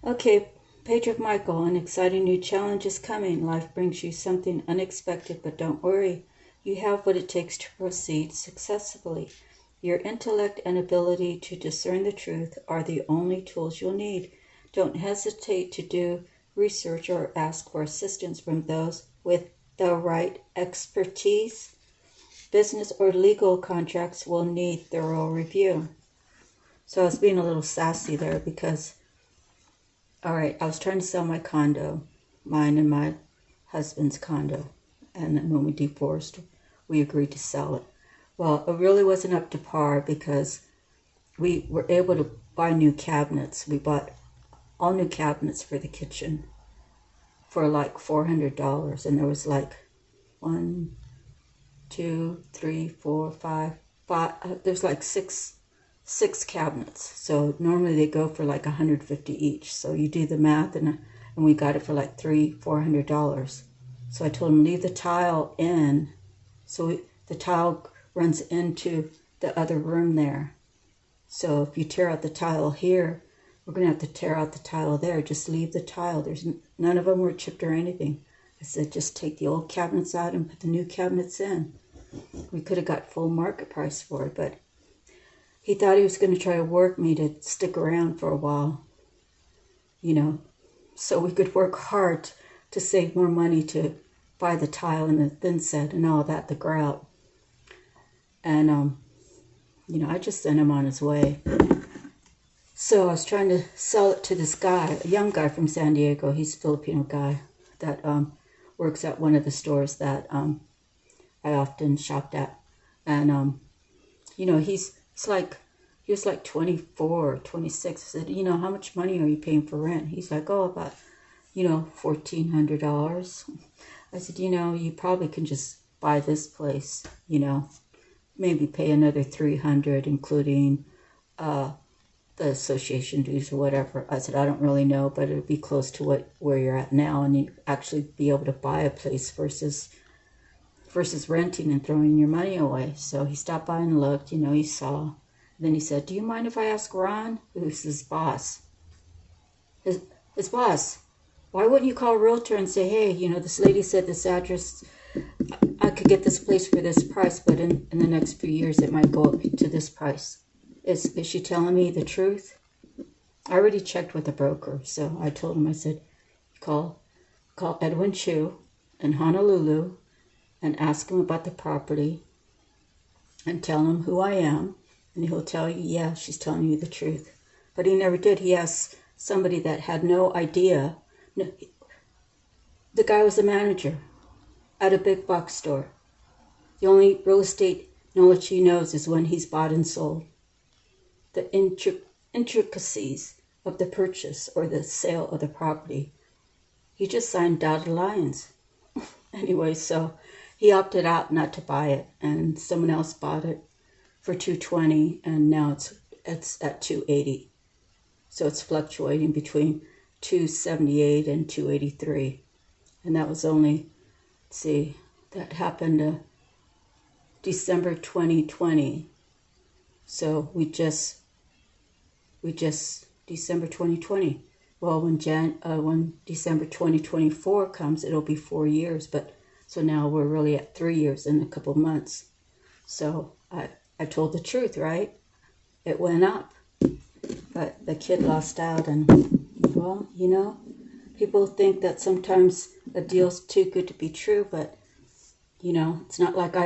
Okay, Page of Michael, an exciting new challenge is coming. Life brings you something unexpected, but don't worry. You have what it takes to proceed successfully. Your intellect and ability to discern the truth are the only tools you'll need. Don't hesitate to do research or ask for assistance from those with the right expertise. Business or legal contracts will need thorough review. So I was being a little sassy there because, all right, I was trying to sell my condo, mine and my husband's condo. And then when we divorced, we agreed to sell it. Well, it really wasn't up to par because we were able to buy new cabinets. We bought all new cabinets for the kitchen for like $400. And there was like 1, 2, 3, 4, 5, there's like six cabinets. So normally they go for like $150 each. So you do the math, and we got it for like $400. So I told him, leave the tile in. So the tile runs into the other room there. So if you tear out the tile here, we're going to have to tear out the tile there. Just leave the tile. There's none of them were chipped or anything. I said, just take the old cabinets out and put the new cabinets in. We could have got full market price for it, but he thought he was going to try to work me to stick around for a while, you know, so we could work hard to save more money to buy the tile and the thin set and all that, the grout. And, you know, I just sent him on his way. So I was trying to sell it to this guy, a young guy from San Diego. He's a Filipino guy that works at one of the stores that I often shopped at. And, you know, he was like 24 or 26. I said, you know, how much money are you paying for rent? He's like, oh, about, you know, $1,400. I said, you know, you probably can just buy this place, you know, maybe pay another $300, including the association dues or whatever. I said, I don't really know, but it'll be close to where you're at now, and you actually be able to buy a place versus renting and throwing your money away. So he stopped by and looked, you know, he saw. And then he said, do you mind if I ask Ron, who's his boss? His boss, why wouldn't you call a realtor and say, hey, you know, this lady said this address, I could get this place for this price, but in the next few years it might go up to this price. Is she telling me the truth? I already checked with the broker, so I told him, I said, call Edwin Chu in Honolulu and ask him about the property and tell him who I am, and he'll tell you, yeah, she's telling you the truth. But he never did. He asked somebody that had no idea. No, the guy was a manager at a big box store. The only real estate knowledge he knows is when he's bought and sold. The intricacies of the purchase or the sale of the property. He just signed dotted lines. Anyway, so he opted out not to buy it, and someone else bought it for $220, and now it's at $280. So it's fluctuating between $278 and $283. And that was only, let's see, that happened December 2020. So we just December 2020. Well, when December 2024 comes, it'll be 4 years. But so now we're really at 3 years in a couple months. So I told the truth, right? It went up, but the kid lost out. And well, you know, people think that sometimes a deal's too good to be true, but you know, it's not like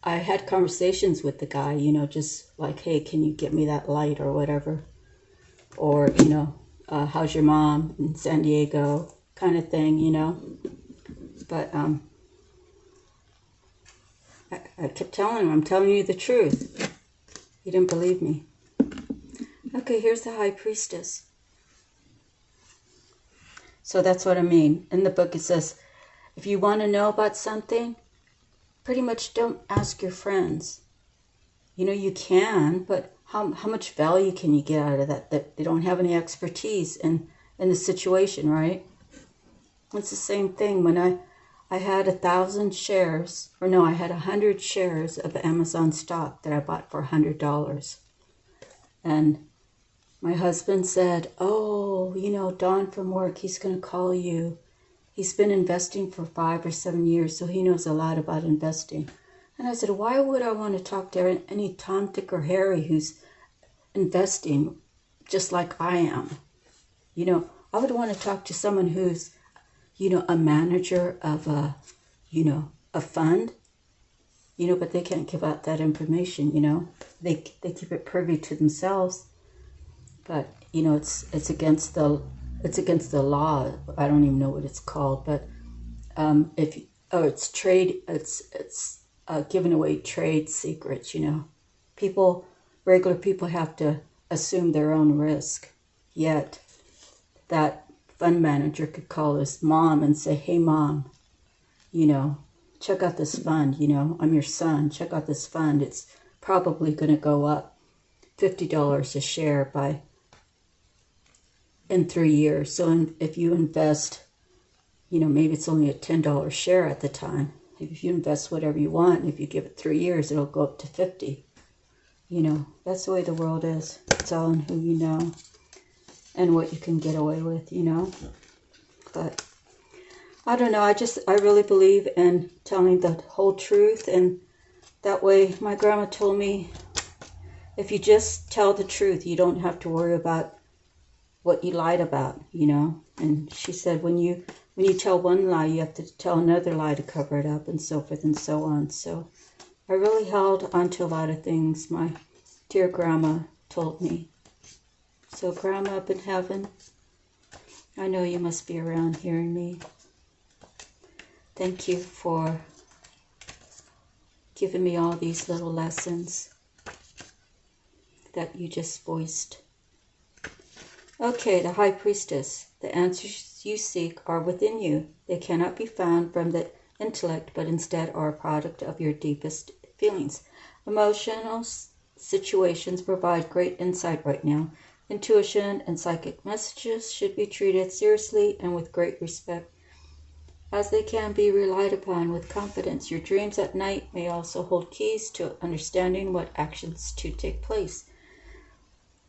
I had conversations with the guy, you know, just like, hey, can you get me that light or whatever? Or, you know, how's your mom in San Diego kind of thing, you know? But I kept telling him, I'm telling you the truth. He didn't believe me. Okay, here's the High Priestess. So that's what I mean. In the book it says, if you want to know about something, pretty much don't ask your friends. You know, you can, but how much value can you get out of that they don't have any expertise in the situation, right? It's the same thing. When I had 1,000 shares, or no, I had 100 shares of Amazon stock that I bought for $100. And my husband said, oh, you know, Don from work, he's going to call you. He's been investing for 5 or 7 years, so he knows a lot about investing. And I said, why would I want to talk to any Tom, Dick, or Harry who's investing just like I am? You know, I would want to talk to someone who's, you know, a manager of a, you know, a fund, you know, but they can't give out that information, you know. They keep it privy to themselves. But, you know, it's against the law. I don't even know what it's called, but it's trade. It's giving away trade secrets. You know, regular people have to assume their own risk. Yet, that fund manager could call his mom and say, "Hey, mom, you know, check out this fund. You know, I'm your son. Check out this fund. It's probably going to go up $50 a share in 3 years. So if you invest, you know, maybe it's only a $10 share at the time. If you invest whatever you want, and if you give it 3 years, it'll go up to 50. You know, that's the way the world is. It's all in who you know and what you can get away with, you know. But I don't know. I really believe in telling the whole truth. And that way, my grandma told me, if you just tell the truth, you don't have to worry about what you lied about, you know. And she said, when you tell one lie, you have to tell another lie to cover it up, and so forth and so on. So I really held onto a lot of things my dear grandma told me. So Grandma up in heaven, I know you must be around hearing me. Thank you for giving me all these little lessons that you just voiced. Okay, the High Priestess. The answers you seek are within you. They cannot be found from the intellect, but instead are a product of your deepest feelings. Emotional situations provide great insight right now. Intuition and psychic messages should be treated seriously and with great respect, as they can be relied upon with confidence. Your dreams at night may also hold keys to understanding what actions to take place.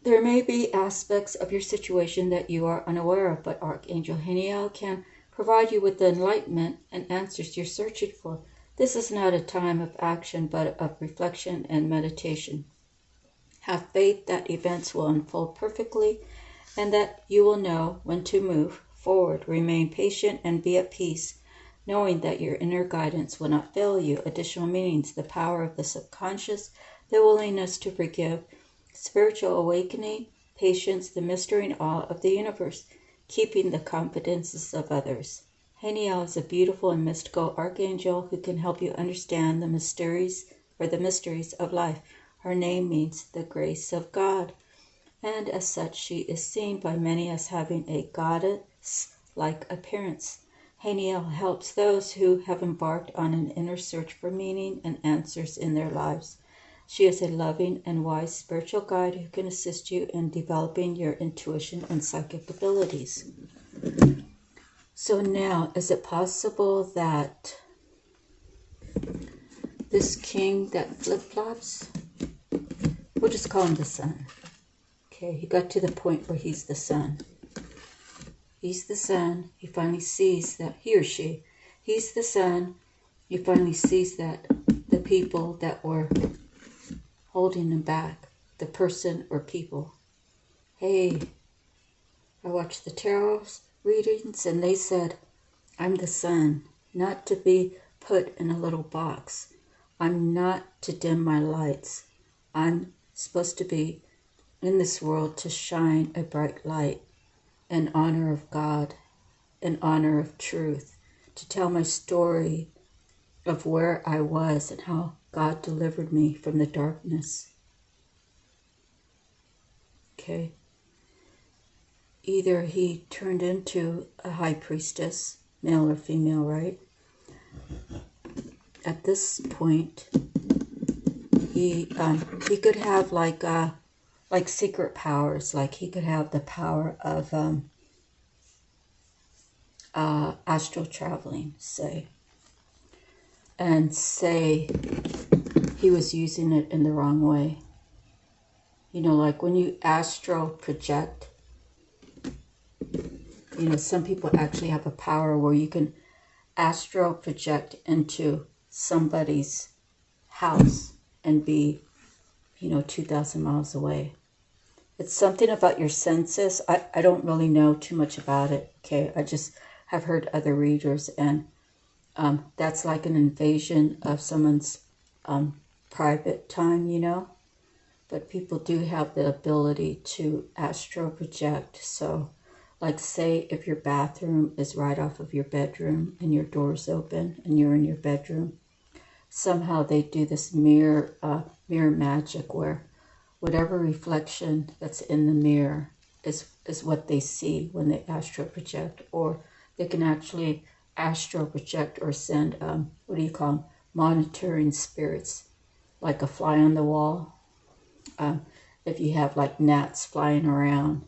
There may be aspects of your situation that you are unaware of, but Archangel Haniel can provide you with the enlightenment and answers you're searching for. This is not a time of action, but of reflection and meditation. Have faith that events will unfold perfectly and that you will know when to move forward. Remain patient and be at peace, knowing that your inner guidance will not fail you. Additional meanings: the power of the subconscious, the willingness to forgive, spiritual awakening, patience, the mystery and awe of the universe, keeping the confidences of others. Haniel is a beautiful and mystical archangel who can help you understand the mysteries of life. Her name means the grace of God, and as such she is seen by many as having a goddess-like appearance. Haniel helps those who have embarked on an inner search for meaning and answers in their lives. She is a loving and wise spiritual guide who can assist you in developing your intuition and psychic abilities. So now, is it possible that this king that flip-flops, we'll just call him the sun. Okay, he got to the point where he's the sun. He's the sun. He finally sees that he's the sun. He finally sees that the people that were holding him back, the person or people. Hey, I watched the tarot readings and they said, I'm the sun, not to be put in a little box. I'm not to dim my lights. I'm supposed to be in this world to shine a bright light in honor of God, in honor of truth, to tell my story of where I was and how God delivered me from the darkness. Okay. Either he turned into a high priestess, male or female, right? At this point, he could have like secret powers. Like he could have the power of astral traveling, say. And say he was using it in the wrong way. You know, like when you astral project, you know, some people actually have a power where you can astral project into somebody's house and be, you know, 2,000 miles away. It's something about your senses. I don't really know too much about it, okay? I just have heard other readers, and that's like an invasion of someone's private time, you know? But people do have the ability to astral project. So, like, say if your bathroom is right off of your bedroom and your door's open and you're in your bedroom, somehow they do this mirror magic where whatever reflection that's in the mirror is what they see when they astral project. Or they can actually astral project or send, what do you call them, monitoring spirits, like a fly on the wall. If you have like gnats flying around,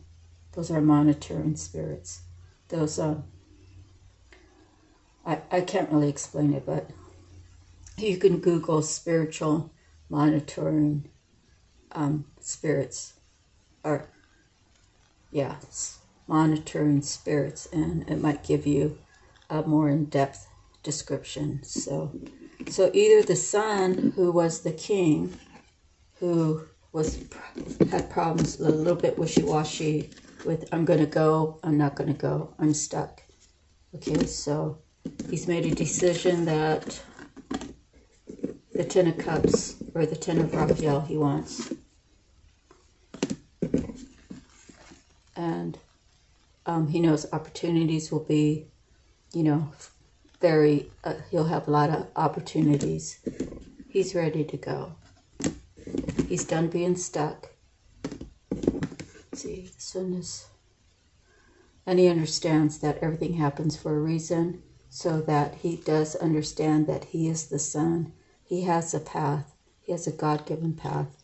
those are monitoring spirits. Those, I can't really explain it, but you can Google spiritual monitoring spirits, or yeah, monitoring spirits, and it might give you a more in-depth description. So either the son, who was the king, who had problems, a little bit wishy-washy with, I'm going to go, I'm not going to go, I'm stuck. Okay, so he's made a decision that the 10 of Cups, or the 10 of Raphael, he wants. And he knows opportunities will be, you know, very, he'll have a lot of opportunities. He's ready to go. He's done being stuck. Let's see, this one is, and he understands that everything happens for a reason, so that he does understand that he is the son. He has a path. He has a God-given path.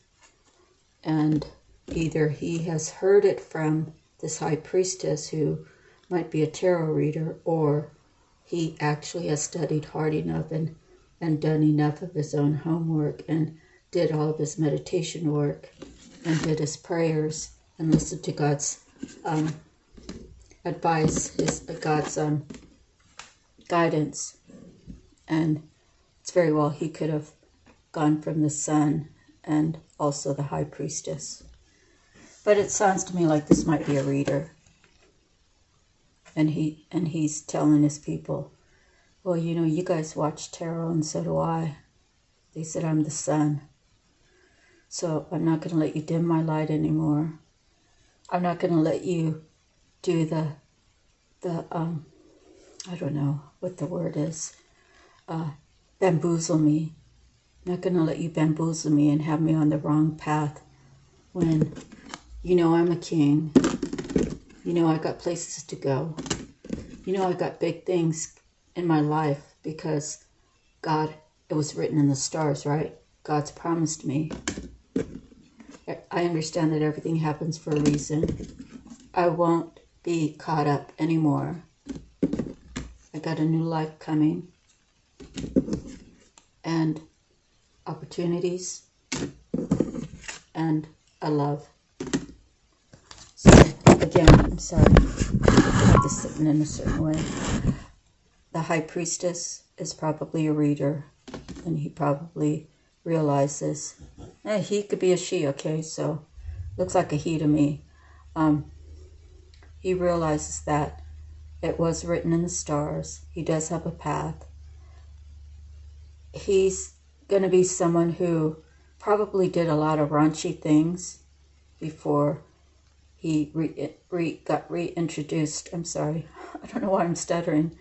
And either he has heard it from this high priestess, who might be a tarot reader, or he actually has studied hard enough and done enough of his own homework and did all of his meditation work and did his prayers and listened to God's advice, God's guidance. And it's very well he could have gone from the sun and also the high priestess. But it sounds to me like this might be a reader. And he's telling his people, well, you know, you guys watch tarot and so do I. They said I'm the sun. So I'm not going to let you dim my light anymore. I'm not going to let you do the I don't know what the word is, bamboozle me. I'm not going to let you bamboozle me and have me on the wrong path when, you know, I'm a king. You know, I got places to go. You know, I got big things in my life because God, it was written in the stars, right? God's promised me. I understand that everything happens for a reason. I won't be caught up anymore. I got a new life coming. And opportunities. And a love. So, again, I'm sorry. I have this sitting in a certain way. The high priestess is probably a reader. And he probably realizes, he could be a she, okay? So, looks like a he to me. He realizes that it was written in the stars. He does have a path. He's going to be someone who probably did a lot of raunchy things before he got reintroduced. I'm sorry. I don't know why I'm stuttering.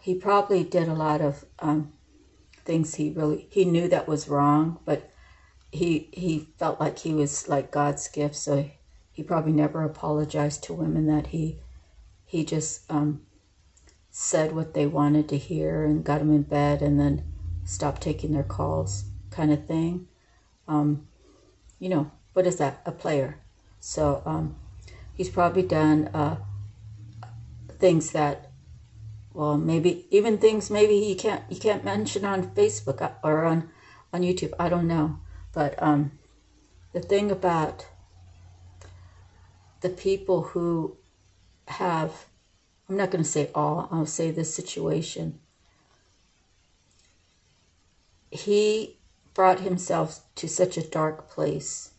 He probably did a lot of things he knew that was wrong, but he felt like he was like God's gift, so he probably never apologized to women, that he just said what they wanted to hear and got them in bed and then stopped taking their calls, kind of thing. You know, what is that? A player. So he's probably done things that, well, maybe even things maybe you can't mention on Facebook or on YouTube. I don't know. But the thing about the people who have, I'm not going to say all, I'll say this situation. He brought himself to such a dark place,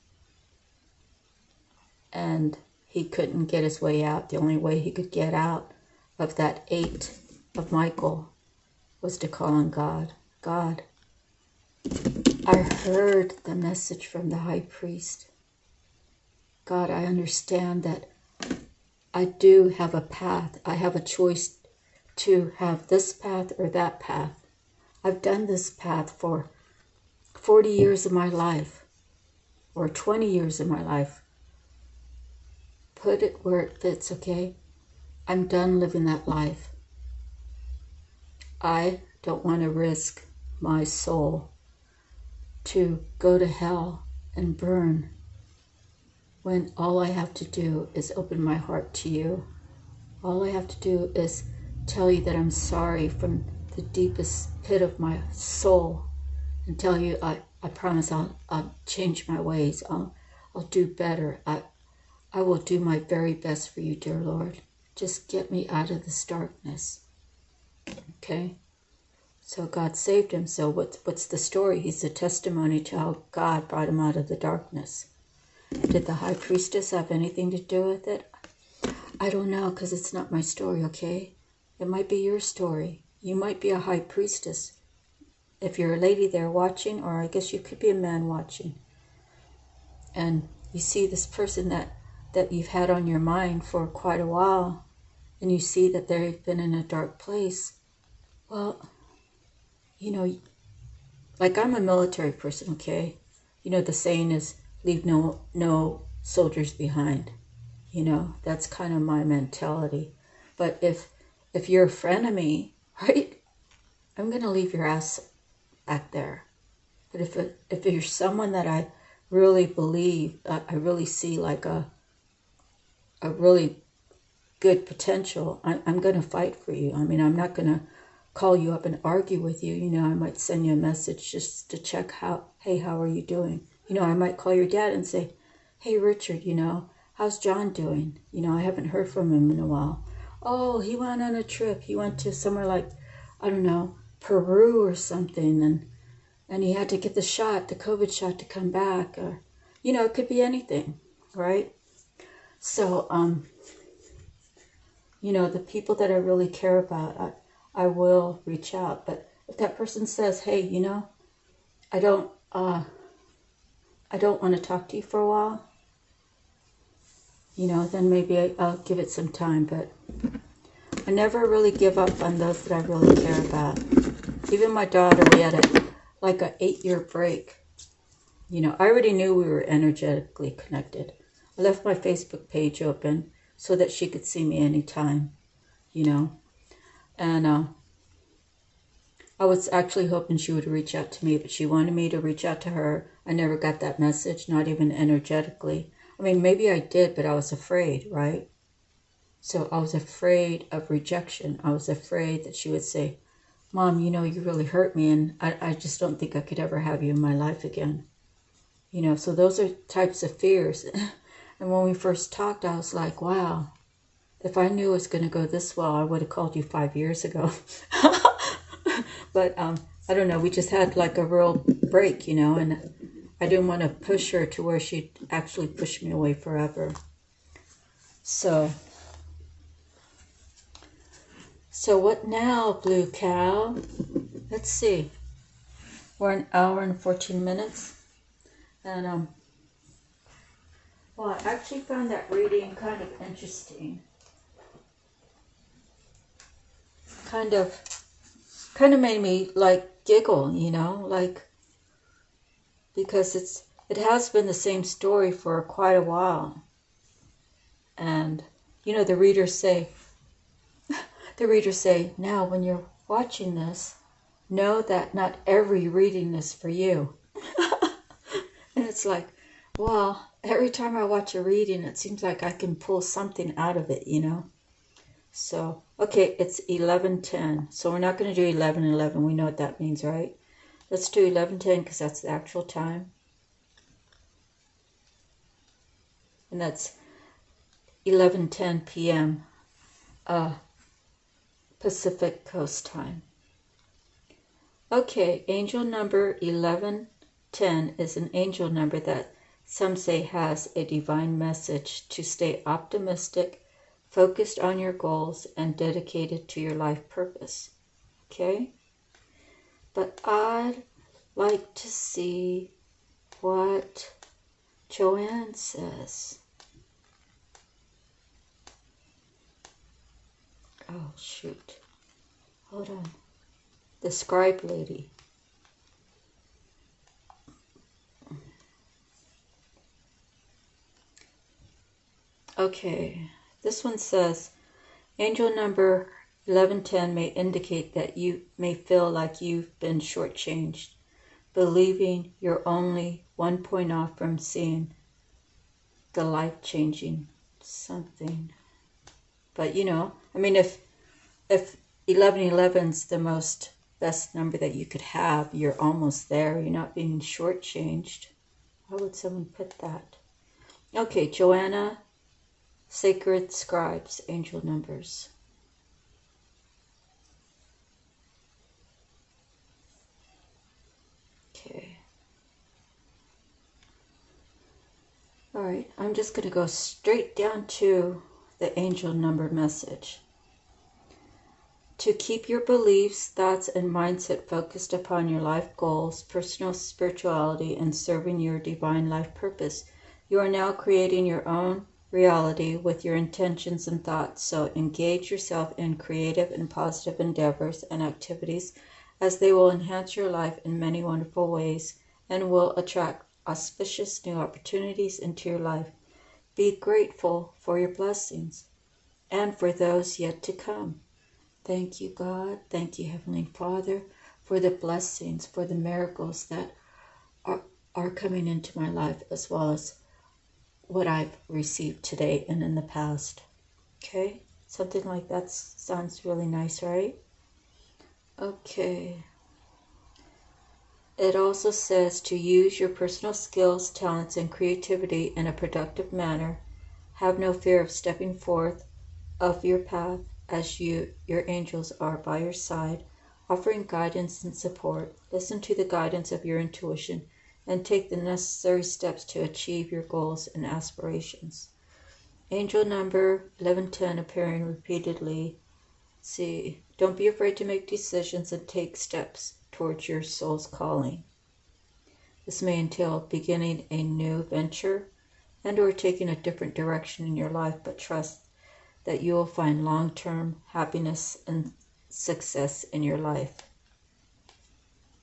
and he couldn't get his way out. The only way he could get out of that 8 of Michael was to call on God. God, I heard the message from the high priest. God, I understand that I do have a path. I have a choice to have this path or that path. I've done this path for 40 years of my life, or 20 years of my life. Put it where it fits, okay? I'm done living that life. I don't want to risk my soul to go to hell and burn when all I have to do is open my heart to you. All I have to do is tell you that I'm sorry from the deepest pit of my soul, and tell you I promise I'll change my ways. I'll do better. I will do my very best for you, dear Lord. Just get me out of this darkness. Okay? So God saved him. So what's the story? He's a testimony to how God brought him out of the darkness. Did the high priestess have anything to do with it? I don't know, because it's not my story, okay? It might be your story. You might be a high priestess. If you're a lady there watching, or I guess you could be a man watching, and you see this person that you've had on your mind for quite a while, and you see that they've been in a dark place. Well, you know, like I'm a military person, okay? You know, the saying is, leave no soldiers behind. You know, that's kind of my mentality. But if you're a friend of me, right, I'm going to leave your ass back there. But if you're someone that I really believe, I really see like a really good potential, I'm going to fight for you. I mean, I'm not going to call you up and argue with you. You know, I might send you a message just to check hey, how are you doing? You know, I might call your dad and say, hey, Richard, you know, how's John doing? You know, I haven't heard from him in a while. Oh, he went on a trip. He went to somewhere like, I don't know, Peru or something. And he had to get the COVID shot to come back. Or, you know, it could be anything, right? So, you know, the people that I really care about, I will reach out. But if that person says, hey, you know, I don't want to talk to you for a while, you know, then maybe I'll give it some time. But I never really give up on those that I really care about. Even my daughter, we had like an 8-year break. You know, I already knew we were energetically connected. I left my Facebook page open so that she could see me anytime, you know. And I was actually hoping she would reach out to me, but she wanted me to reach out to her. I never got that message, not even energetically. I mean, maybe I did, but I was afraid, right? So I was afraid of rejection. I was afraid that she would say, Mom, you know, you really hurt me, and I just don't think I could ever have you in my life again. You know, so those are types of fears. And when we first talked, I was like, wow, if I knew it was going to go this well, I would have called you 5 years ago. But I don't know, we just had like a real break, you know, and I didn't want to push her to where she'd actually push me away forever. So what now, Blue Cow? Let's see. We're an hour and 14 minutes. And, well, I actually found that reading kind of interesting. Kind of made me, like, giggle, you know, like, because it has been the same story for quite a while. And, you know, the readers say, now when you're watching this, know that not every reading is for you. And it's like, well, every time I watch a reading, it seems like I can pull something out of it, you know. So, okay, it's 11:10. So we're not going to do 11:11. We know what that means, right? Let's do 11:10 because that's the actual time. And that's 11:10 p.m. Pacific Coast time. Okay, angel number 1110 is an angel number that some say has a divine message to stay optimistic, focused on your goals, and dedicated to your life purpose. Okay? But I'd like to see what Joanne says. Oh, shoot. Hold on. The scribe lady. Okay, this one says, angel number 1110 may indicate that you may feel like you've been shortchanged, believing you're only 1 point off from seeing the life-changing something. But you know, I mean, if 1111's the best number that you could have, you're almost there. You're not being shortchanged. How would someone put that? Okay, Joanna, Sacred Scribes, angel numbers. Okay. All right, I'm just going to go straight down to the angel number message. To keep your beliefs, thoughts, and mindset focused upon your life goals, personal spirituality, and serving your divine life purpose, you are now creating your own reality with your intentions and thoughts. So engage yourself in creative and positive endeavors and activities, as they will enhance your life in many wonderful ways and will attract auspicious new opportunities into your life. Be grateful for your blessings and for those yet to come. Thank you, God. Thank you, Heavenly Father, for the blessings, for the miracles that are coming into my life, as well as what I've received today and in the past. Okay? Something like that sounds really nice, right? Okay. It also says to use your personal skills, talents, and creativity in a productive manner. Have no fear of stepping forth of your path, as your angels are by your side, offering guidance and support. Listen to the guidance of your intuition and take the necessary steps to achieve your goals and aspirations. Angel number 1110 appearing repeatedly. See, don't be afraid to make decisions and take steps towards your soul's calling. This may entail beginning a new venture and or taking a different direction in your life, but trust that you will find long-term happiness and success in your life.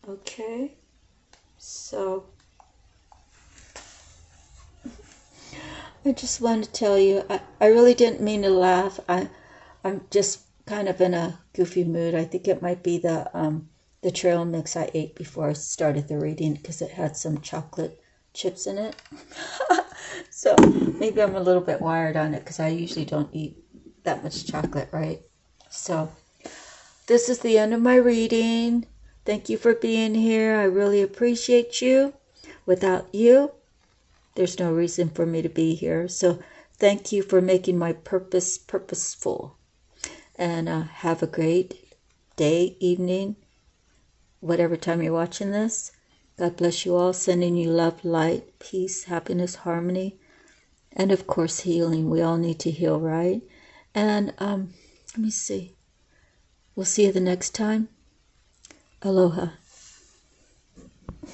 Okay, so I just want to tell you, I really didn't mean to laugh. I'm just kind of in a goofy mood. I think it might be the trail mix I ate before I started the reading, because it had some chocolate chips in it. So maybe I'm a little bit wired on it, because I usually don't eat that much chocolate, right? So this is the end of my reading. Thank you for being here. I really appreciate you. Without you, there's no reason for me to be here. So thank you for making my purpose purposeful. And have a great day, evening, whatever time you're watching this. God bless you all. Sending you love, light, peace, happiness, harmony, and of course healing. We all need to heal, right? And let me see. We'll see you the next time. Aloha.